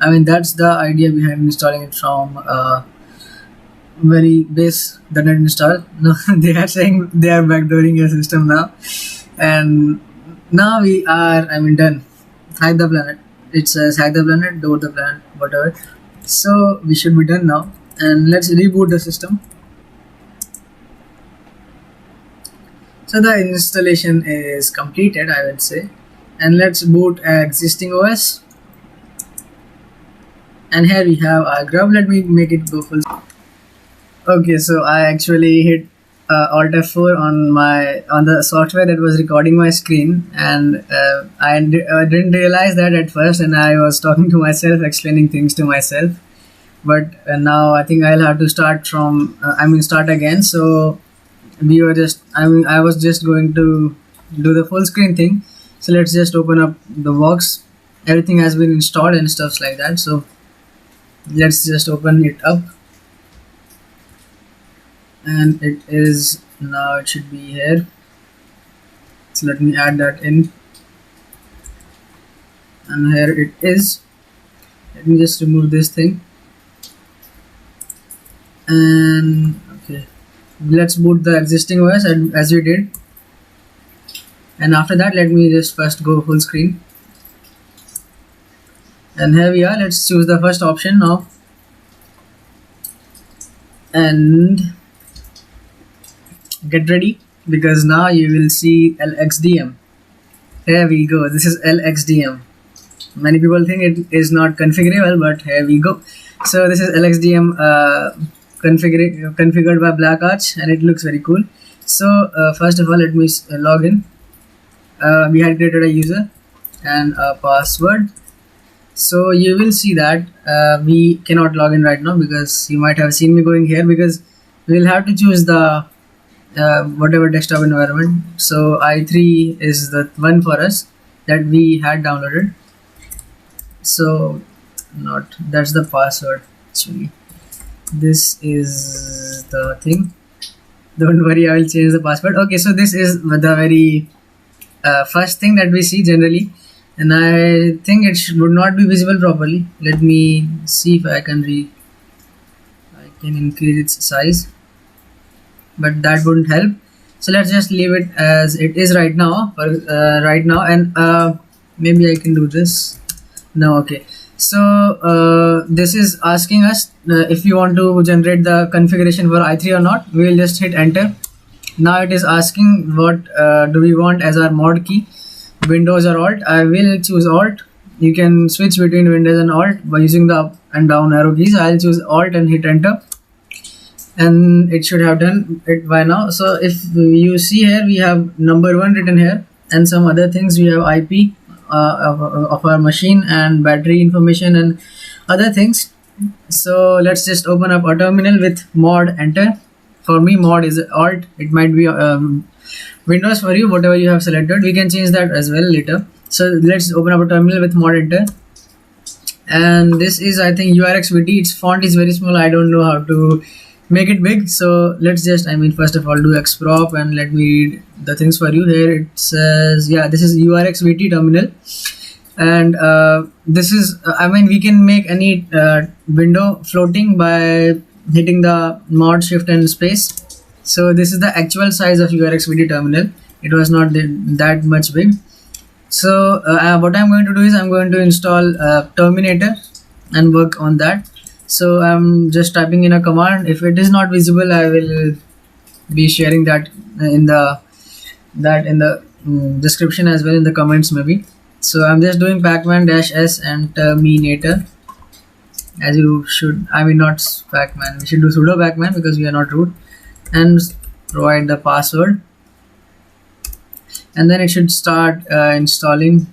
I mean, that's the idea behind installing it from very base the NetInstall. No, they are saying they are backdooring your system now, and now we are, I mean, done. Hide the planet. It says hide the planet, door the planet, whatever. So we should be done now, and let's reboot the system. So the installation is completed, I would say, and let's boot existing OS. And here we have our grub. Let me make it go full. Okay, so I actually hit Alt F4 on the software that was recording my screen, and I didn't realize that at first, and I was talking to myself, explaining things to myself. But now I think I'll have to start from start again. So I was just going to do the full screen thing. So let's just open up the box. Everything has been installed and stuff like that. So let's just open it up, and it is now, it should be here. So let me add that in, and here it is. Let me just remove this thing, and okay, let's boot the existing OS as we did, and after that let me just first go full screen. And here we are. Let's choose the first option now, and get ready, because now you will see LXDM. Here we go. This is LXDM. Many people think it is not configurable, but here we go. So this is LXDM configured by BlackArch, and it looks very cool. So first of all, let me log in. We had created a user and a password. So you will see that we cannot log in right now, because you might have seen me going here, because we'll have to choose the whatever desktop environment. So i3 is the one for us that we had downloaded. So that's the password. Actually, this is the thing. Don't worry, I will change the password. Okay, so this is the very first thing that we see generally, and I think it would not be visible properly. Let me see if I can increase its size, but that wouldn't help. So let's just leave it as it is right now. And maybe I can do this. No, okay. So this is asking us if you want to generate the configuration for i3 or not. We will just hit enter. Now it is asking what do we want as our mod key, Windows or Alt. I will choose Alt. You can switch between Windows and Alt by using the up and down arrow keys. I'll choose Alt and hit enter, and it should have done it by now. So if you see here, we have number 1 written here, and some other things. We have IP of our machine and battery information and other things. So let's just open up a terminal with mod enter. For me, mod is Alt. It might be Windows for you, whatever you have selected. We can change that as well later. So let's open up a terminal with mod enter, and this is, I think, urxvt. Its font is very small. I don't know how to make it big, so let's just first of all do xprop, and let me read the things for you. Here it says, yeah, this is urxvt terminal, and this is we can make any window floating by hitting the mod shift and space. So this is the actual size of urxvt terminal. It was not that much big. So what I'm going to do is I'm going to install terminator and work on that. So I'm just typing in a command. If it is not visible, I will be sharing that in the description as well, in the comments maybe. So I'm just doing pacman-s and terminator, as you should. Not pacman. We should do sudo pacman because we are not root, and provide the password, and then it should start installing.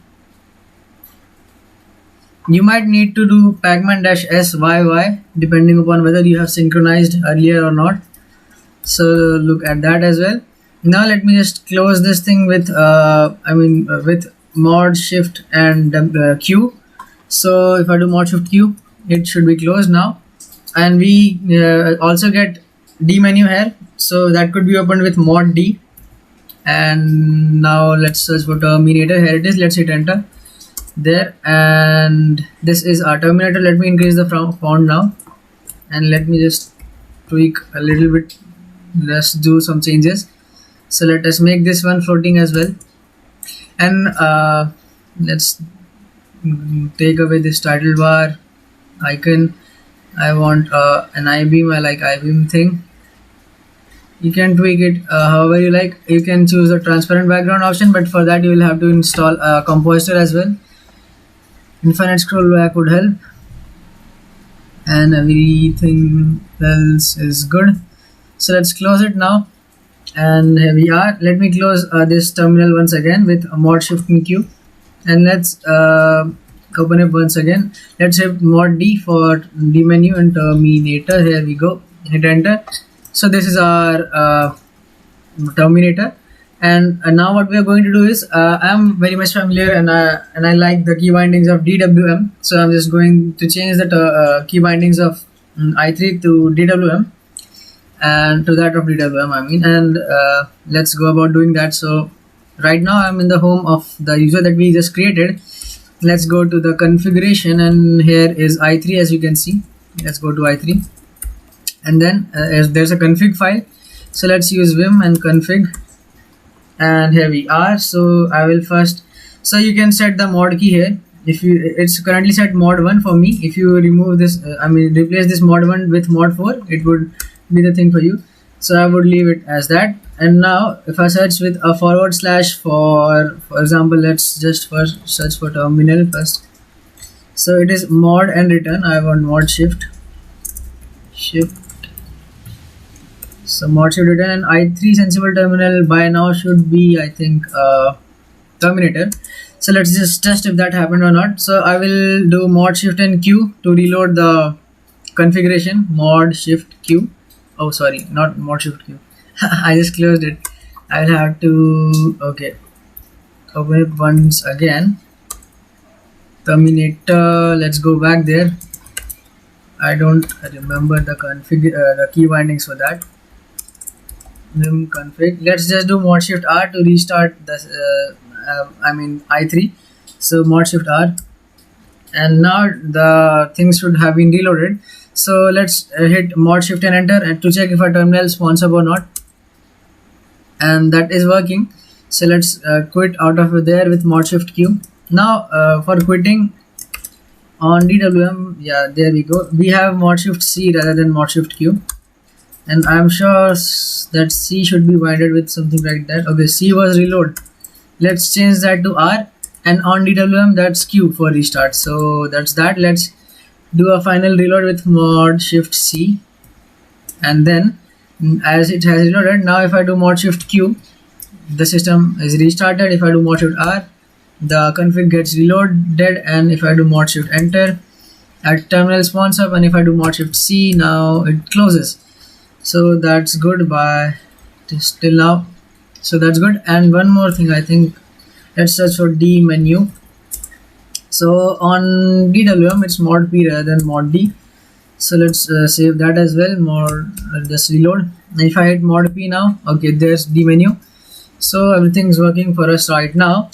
You might need to do pacman-syy depending upon whether you have synchronized earlier or not. So look at that as well. Now let me just close this thing with with mod shift and q. So if I do mod shift q, it should be closed now, and we also get D menu here, so that could be opened with mod D. And now let's search for terminator. Here it is. Let's hit enter there, and this is our terminator. Let me increase the font now, and let me just tweak a little bit. Let's do some changes. So let us make this one floating as well, and let's take away this title bar icon. I want an I-beam. I like I-beam thing. You can tweak it however you like. You can choose the transparent background option, but for that you will have to install a compositor as well. Infinite scroll back would help, and everything else is good. So let's close it now, and here we are. Let me close this terminal once again with mod shift and q, and let's open it once again. Let's hit mod D for D menu and terminator. Here we go. Hit enter. So this is our terminator, and now what we are going to do is I'm very much familiar and I like the key bindings of DWM, so I'm just going to change the key bindings of i3 to DWM and to that of DWM I mean, and let's go about doing that. So right now I'm in the home of the user that we just created. Let's go to the configuration, and here is i3 as you can see. Let's go to i3, and then there's a config file, so let's use vim and config, and here we are. So I will first, so you can set the mod key here. If you, it's currently set mod 1 for me. If you remove this replace this mod 1 with mod 4, it would be the thing for you, so I would leave it as that. And now if I search with a forward slash for example, let's just first search for terminal first. So it is mod and return. I want mod shift, so mod shift return, and i3 sensible terminal by now should be, I think, terminator. So let's just test if that happened or not. So I will do mod shift and q to reload the configuration. Mod shift q, oh sorry, not mod shift q. I just closed it. I will have to, okay, open it once again. Terminator, let's go back there. I don't remember the the key bindings for that. Vim config. Let's just do mod shift R to restart this i3. So mod shift R, and now the things should have been reloaded. So let's hit mod shift and enter and to check if our terminal spawns up or not, and that is working. So let's quit out of there with mod shift q. Now for quitting on DWM, yeah, there we go, we have mod shift C rather than mod shift q, and I'm sure that C should be binded with something like that. Okay, C was reload. Let's change that to R, and on DWM that's Q for restart. So that's that. Let's do a final reload with mod shift C, and then as it has reloaded, now if I do mod shift Q, the system is restarted. If I do mod shift R, the config gets reloaded, and if I do mod shift enter, at terminal spawns up, and if I do mod shift C, now it closes. So that's good by till now. So that's good. And one more thing, I think, let's search for D menu. So on DWM it's mod P rather than mod D. So let's save that as well. Mod, just reload. If I hit mod P now, okay, there's D menu. So everything's working for us right now.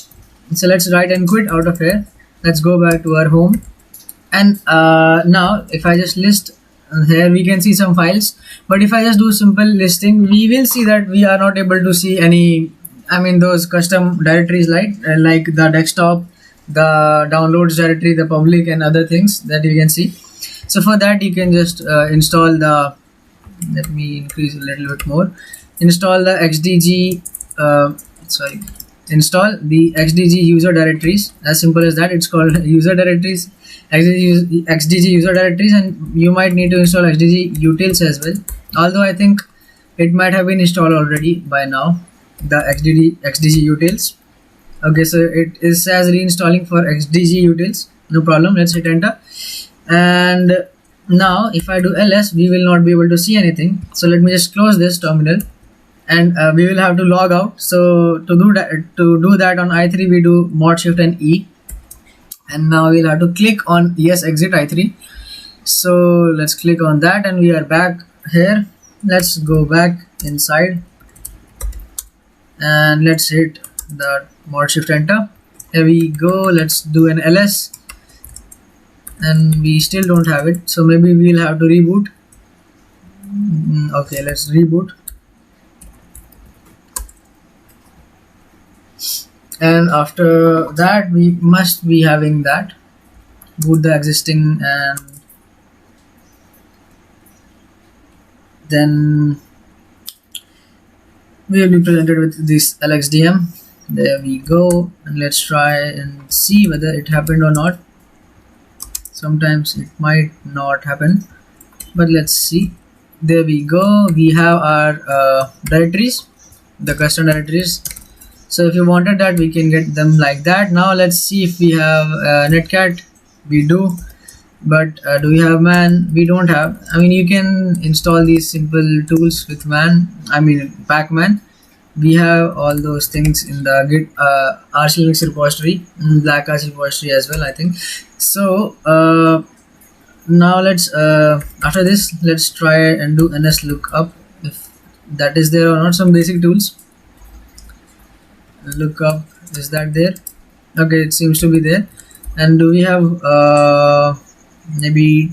So let's write and quit out of here. Let's go back to our home, and now if I just list, here we can see some files, but if I just do simple listing, we will see that we are not able to see any, those custom directories like the desktop, the downloads directory, the public and other things that you can see. So for that you can just install the, let me increase a little bit more, install the XDG install the XDG user directories. As simple as that. It's called user directories, XDG user directories, and you might need to install XDG utils as well, although I think it might have been installed already by now, the XDG utils. Okay, so it is as reinstalling for XDG utils, no problem. Let's hit enter, and now if I do ls, we will not be able to see anything. So let me just close this terminal, and we will have to log out. So to do that on i3 we do mod shift and E, and now we'll have to click on yes exit i3. So let's click on that and we are back here. Let's go back inside and let's hit the mod shift enter. Here we go. Let's do an ls, and we still don't have it, so maybe we'll have to reboot. Okay, let's reboot. And after that we must be having that boot the existing, and then we will be presented with this LXDM. There we go, and let's try and see whether it happened or not. Sometimes it might not happen, but let's see. There we go. We have our directories, the custom directories. So if you wanted that, we can get them like that. Now let's see if we have netcat. We do, but do we have man? We don't have. I mean, you can install these simple tools with man, I mean pacman. We have all those things in the git arch linux repository, BlackArch repository as well, I think. So now let's after this let's try and do ns lookup, if that is there or not. Some basic tools. Lookup, is that there? Okay, it seems to be there. And do we have maybe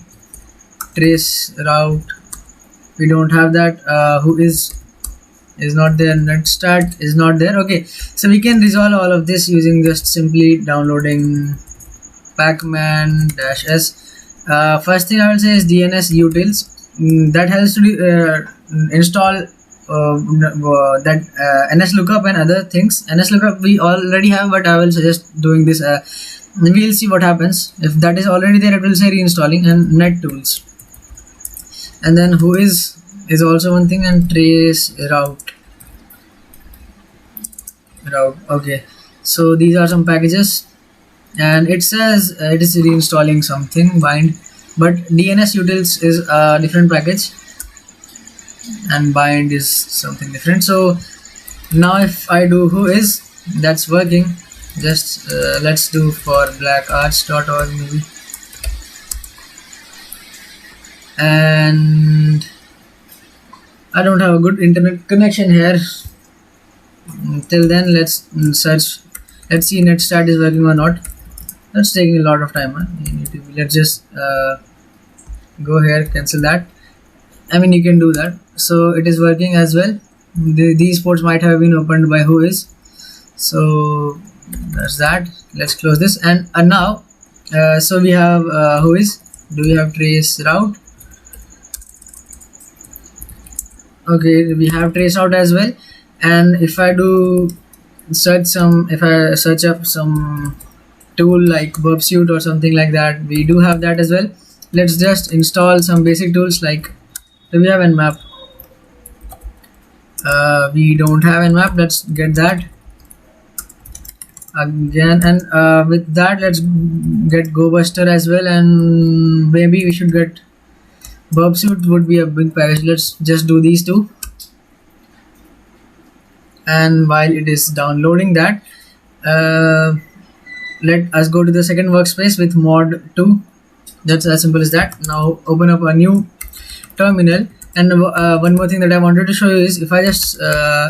trace route? We don't have that. Who is not there. Netstat is not there. Okay, so we can resolve all of this using just simply downloading pacman-s. First thing I will say is DNS utils. That helps to install that ns lookup and other things. Ns lookup we already have, but I will suggest doing this. We'll see what happens. If that is already there, it will say reinstalling. And net tools, and then who is also one thing, and trace route. Okay, so these are some packages, and it says it is reinstalling something bind, but DNS utils is a different package and bind is something different. So now if I do who is, that's working. Just let's do for blackarch.org maybe, and I don't have a good internet connection here. Till then let's search. Let's see netstat is working or not. That's taking a lot of time, huh? Let's just go here, cancel that. I mean, you can do that. So it is working as well. These ports might have been opened by who is. So that's that. Let's close this. And now so we have who is. Do we have trace route? Okay, we have trace route as well. And if I do search if I search up some tool like burpsuit or something like that, we do have that as well. Let's just install some basic tools like, do we have nmap? We don't have nmap. Let's get that again, and with that let's get gobuster as well, and maybe we should get burpsuit would be a big package. Let's just do these two, and while it is downloading that, let us go to the second workspace with mod 2. That's as simple as that. Now open up a new terminal, and one more thing that I wanted to show you is if I just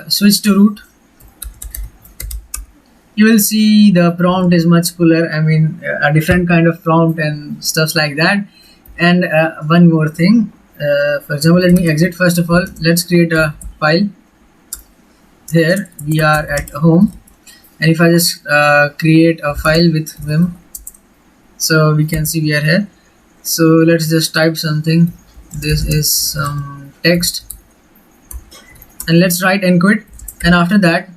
switch to root, you will see the prompt is much cooler. I mean, a different kind of prompt and stuff like that. And one more thing, for example, let me exit. First of all, let's create a file. Here we are at home, and if I just create a file with vim, so we can see we are here. So let's just type something. This is some text, and let's write and quit. And after that,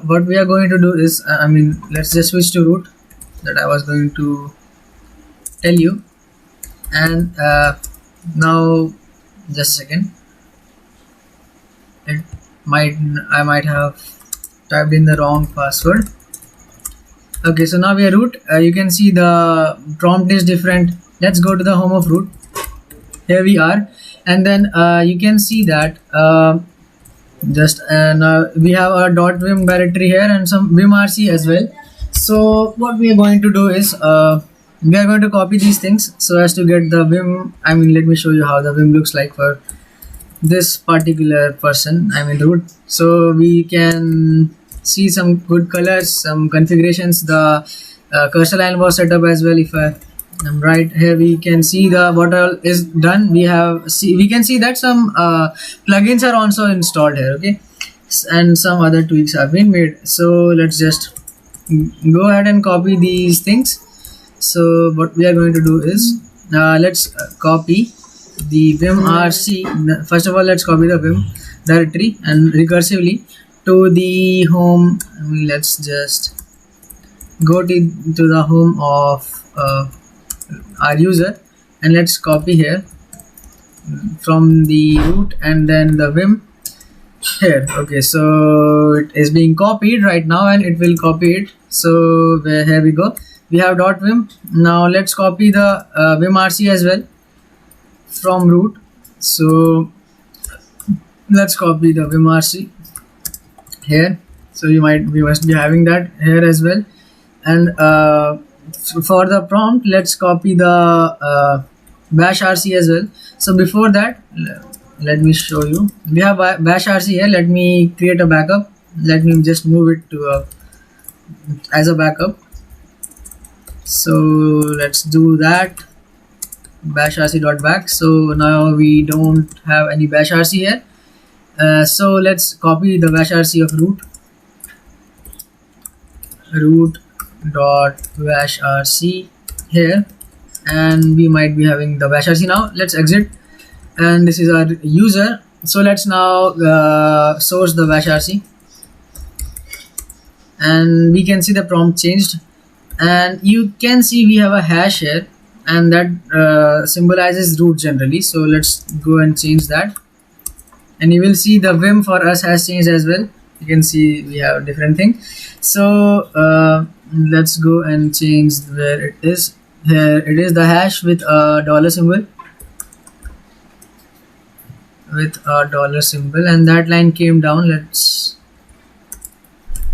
what we are going to do is, I mean, let's just switch to root that I was going to tell you. And now just a second, I might have typed in the wrong password. Okay, so now we are root. You can see the prompt is different. Let's go to the home of root. Here we are, and then you can see that just now we have a .vim directory here and some vimrc as well. So what we are going to do is we are going to copy these things so as to get the vim. Let me show you how the vim looks like for this particular person, root. So we can see some good colors, some configurations. The cursor line was set up as well. If I'm right here, we can see the what all is done. We can see that some plugins are also installed here, okay, and some other tweaks have been made. So let's just go ahead and copy these things. So what we are going to do is let's copy the vimrc. First of all, let's copy the vim directory and recursively to the home. Let's just go to the home of our user, and let's copy here from the root and then the vim here. Okay, so it is being copied right now and it will copy it. So here we go, we have .vim. Now let's copy the vimrc as well from root. So let's copy the vimrc here. So we must be having that here as well. And for the prompt, let's copy the bashrc as well. So before that, let me show you. We have bashrc here. Let me create a backup. Let me just move it to as a backup. So let's do that. bashrc.back. So now we don't have any bashrc here. So let's copy the bashrc of root.bashrc here, and we might be having the bashrc now. Let's exit, and this is our user. So let's now source the bashrc, and we can see the prompt changed, and you can see we have a hash here, and that symbolizes root generally. So let's go and change that, and you will see the vim for us has changed as well. You can see we have a different thing. So let's go and change where it is. Here it is, the hash with a dollar symbol, and that line came down. Let's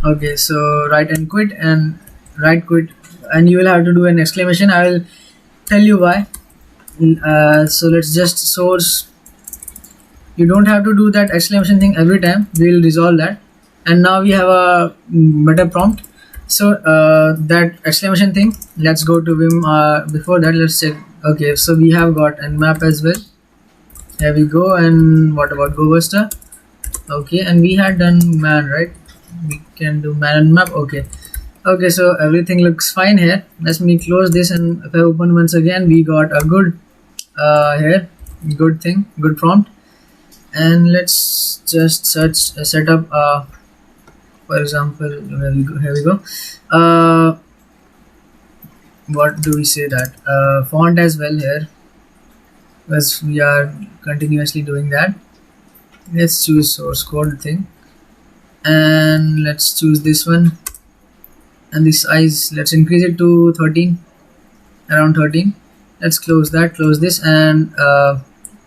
okay, so right quit, and you will have to do an exclamation. I will tell you why. So let's just source. You don't have to do that exclamation thing every time. We will resolve that. And now we have a better prompt. So that exclamation thing, let's go to vim. Before that, let's check. Okay, so we have got nmap as well. Here we go. And what about GoBuster? Okay, and we had done man, right? We can do man and map. Okay, so everything looks fine here. Let me close this, and if I open once again, we got a good here, good prompt. And let's just set up for example, here we go. What do we say that font as well here, because we are continuously doing that. Let's choose source code thing, and let's choose this one, and the size, let's increase it to 13, around 13. Let's close this, and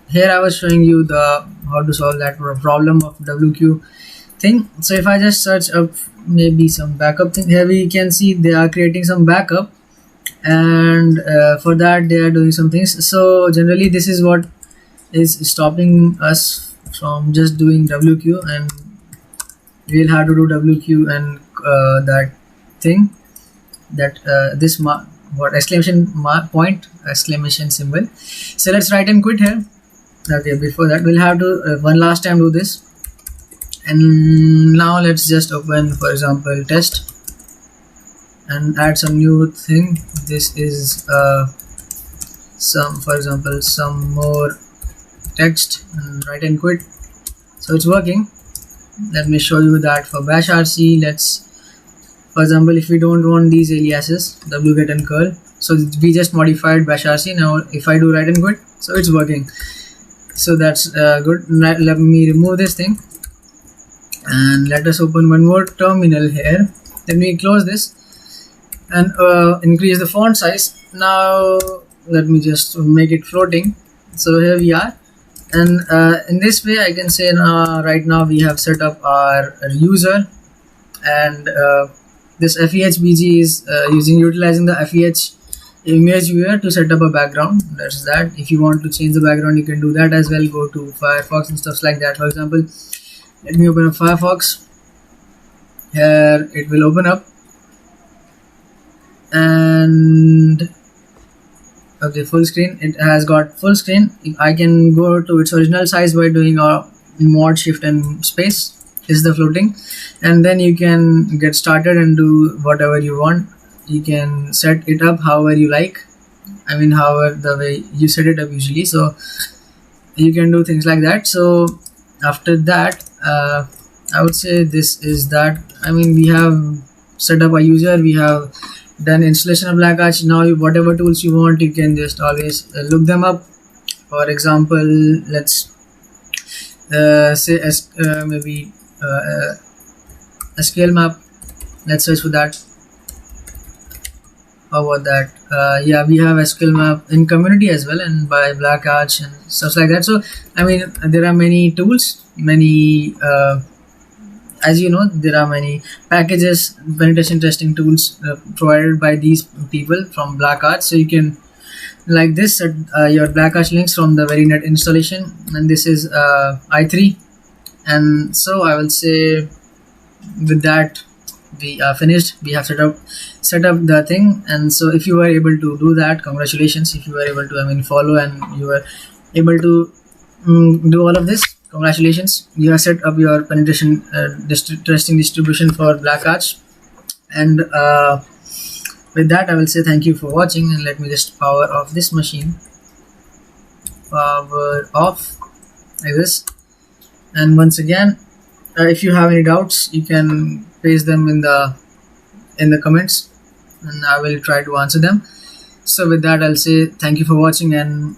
here I was showing you the how to solve that problem of WQ thing. So if I just search up maybe some backup thing, here we can see they are creating some backup, and for that they are doing some things. So generally this is what is stopping us from just doing WQ, and we'll have to do WQ and that thing, that this exclamation symbol. So let's write and quit here. Okay, before that we'll have to one last time do this. And now let's just open, for example, test, and add some new thing. This is for example, some more text, and write and quit. So it's working. Let me show you that for bashrc. Let's, for example, if we don't want these aliases wget and curl, so we just modified bashrc. Now if I do write and quit, so it's working. So that's good. Let me remove this thing, and let us open one more terminal here. Let me close this and increase the font size. Now let me just make it floating. So here we are, And in this way I can say right now we have set up our user, and this FEHBG is utilizing the FEH image viewer to set up a background. That's that. If you want to change the background, you can do that as well. Go to Firefox and stuff like that. For example, let me open up Firefox. Here it will open up, and okay, full screen. It has got full screen. I can go to its original size by doing a mod shift and space. This is the floating, and then you can get started and do whatever you want. You can set it up however you like. I mean, however the way you set it up usually. So you can do things like that. So after that, I would say this is that. I mean, we have set up a user. We have done installation of BlackArch. Now whatever tools you want, you can just always look them up. For example, let's say maybe SQL map. Let's search for that. How about that? Yeah, we have SQL map in community as well, and by BlackArch and stuff like that. So I mean, there are many tools, many as you know, there are many packages, penetration testing tools provided by these people from BlackArch. So you can, like this, set your BlackArch links from the very net installation, and this is i3. And so I will say, with that we are finished. We have set up the thing. And so if you were able to do that, congratulations. If you were able to, I mean, follow, and you were able to do all of this, congratulations. You have set up your penetration testing distribution for BlackArch. And with that I will say thank you for watching, and let me just power off this machine. Power off, like this. And once again, if you have any doubts, you can paste them in the comments, and I will try to answer them. So with that, I'll say thank you for watching, and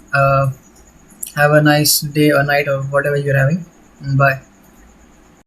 have a nice day or night or whatever you're having, and bye.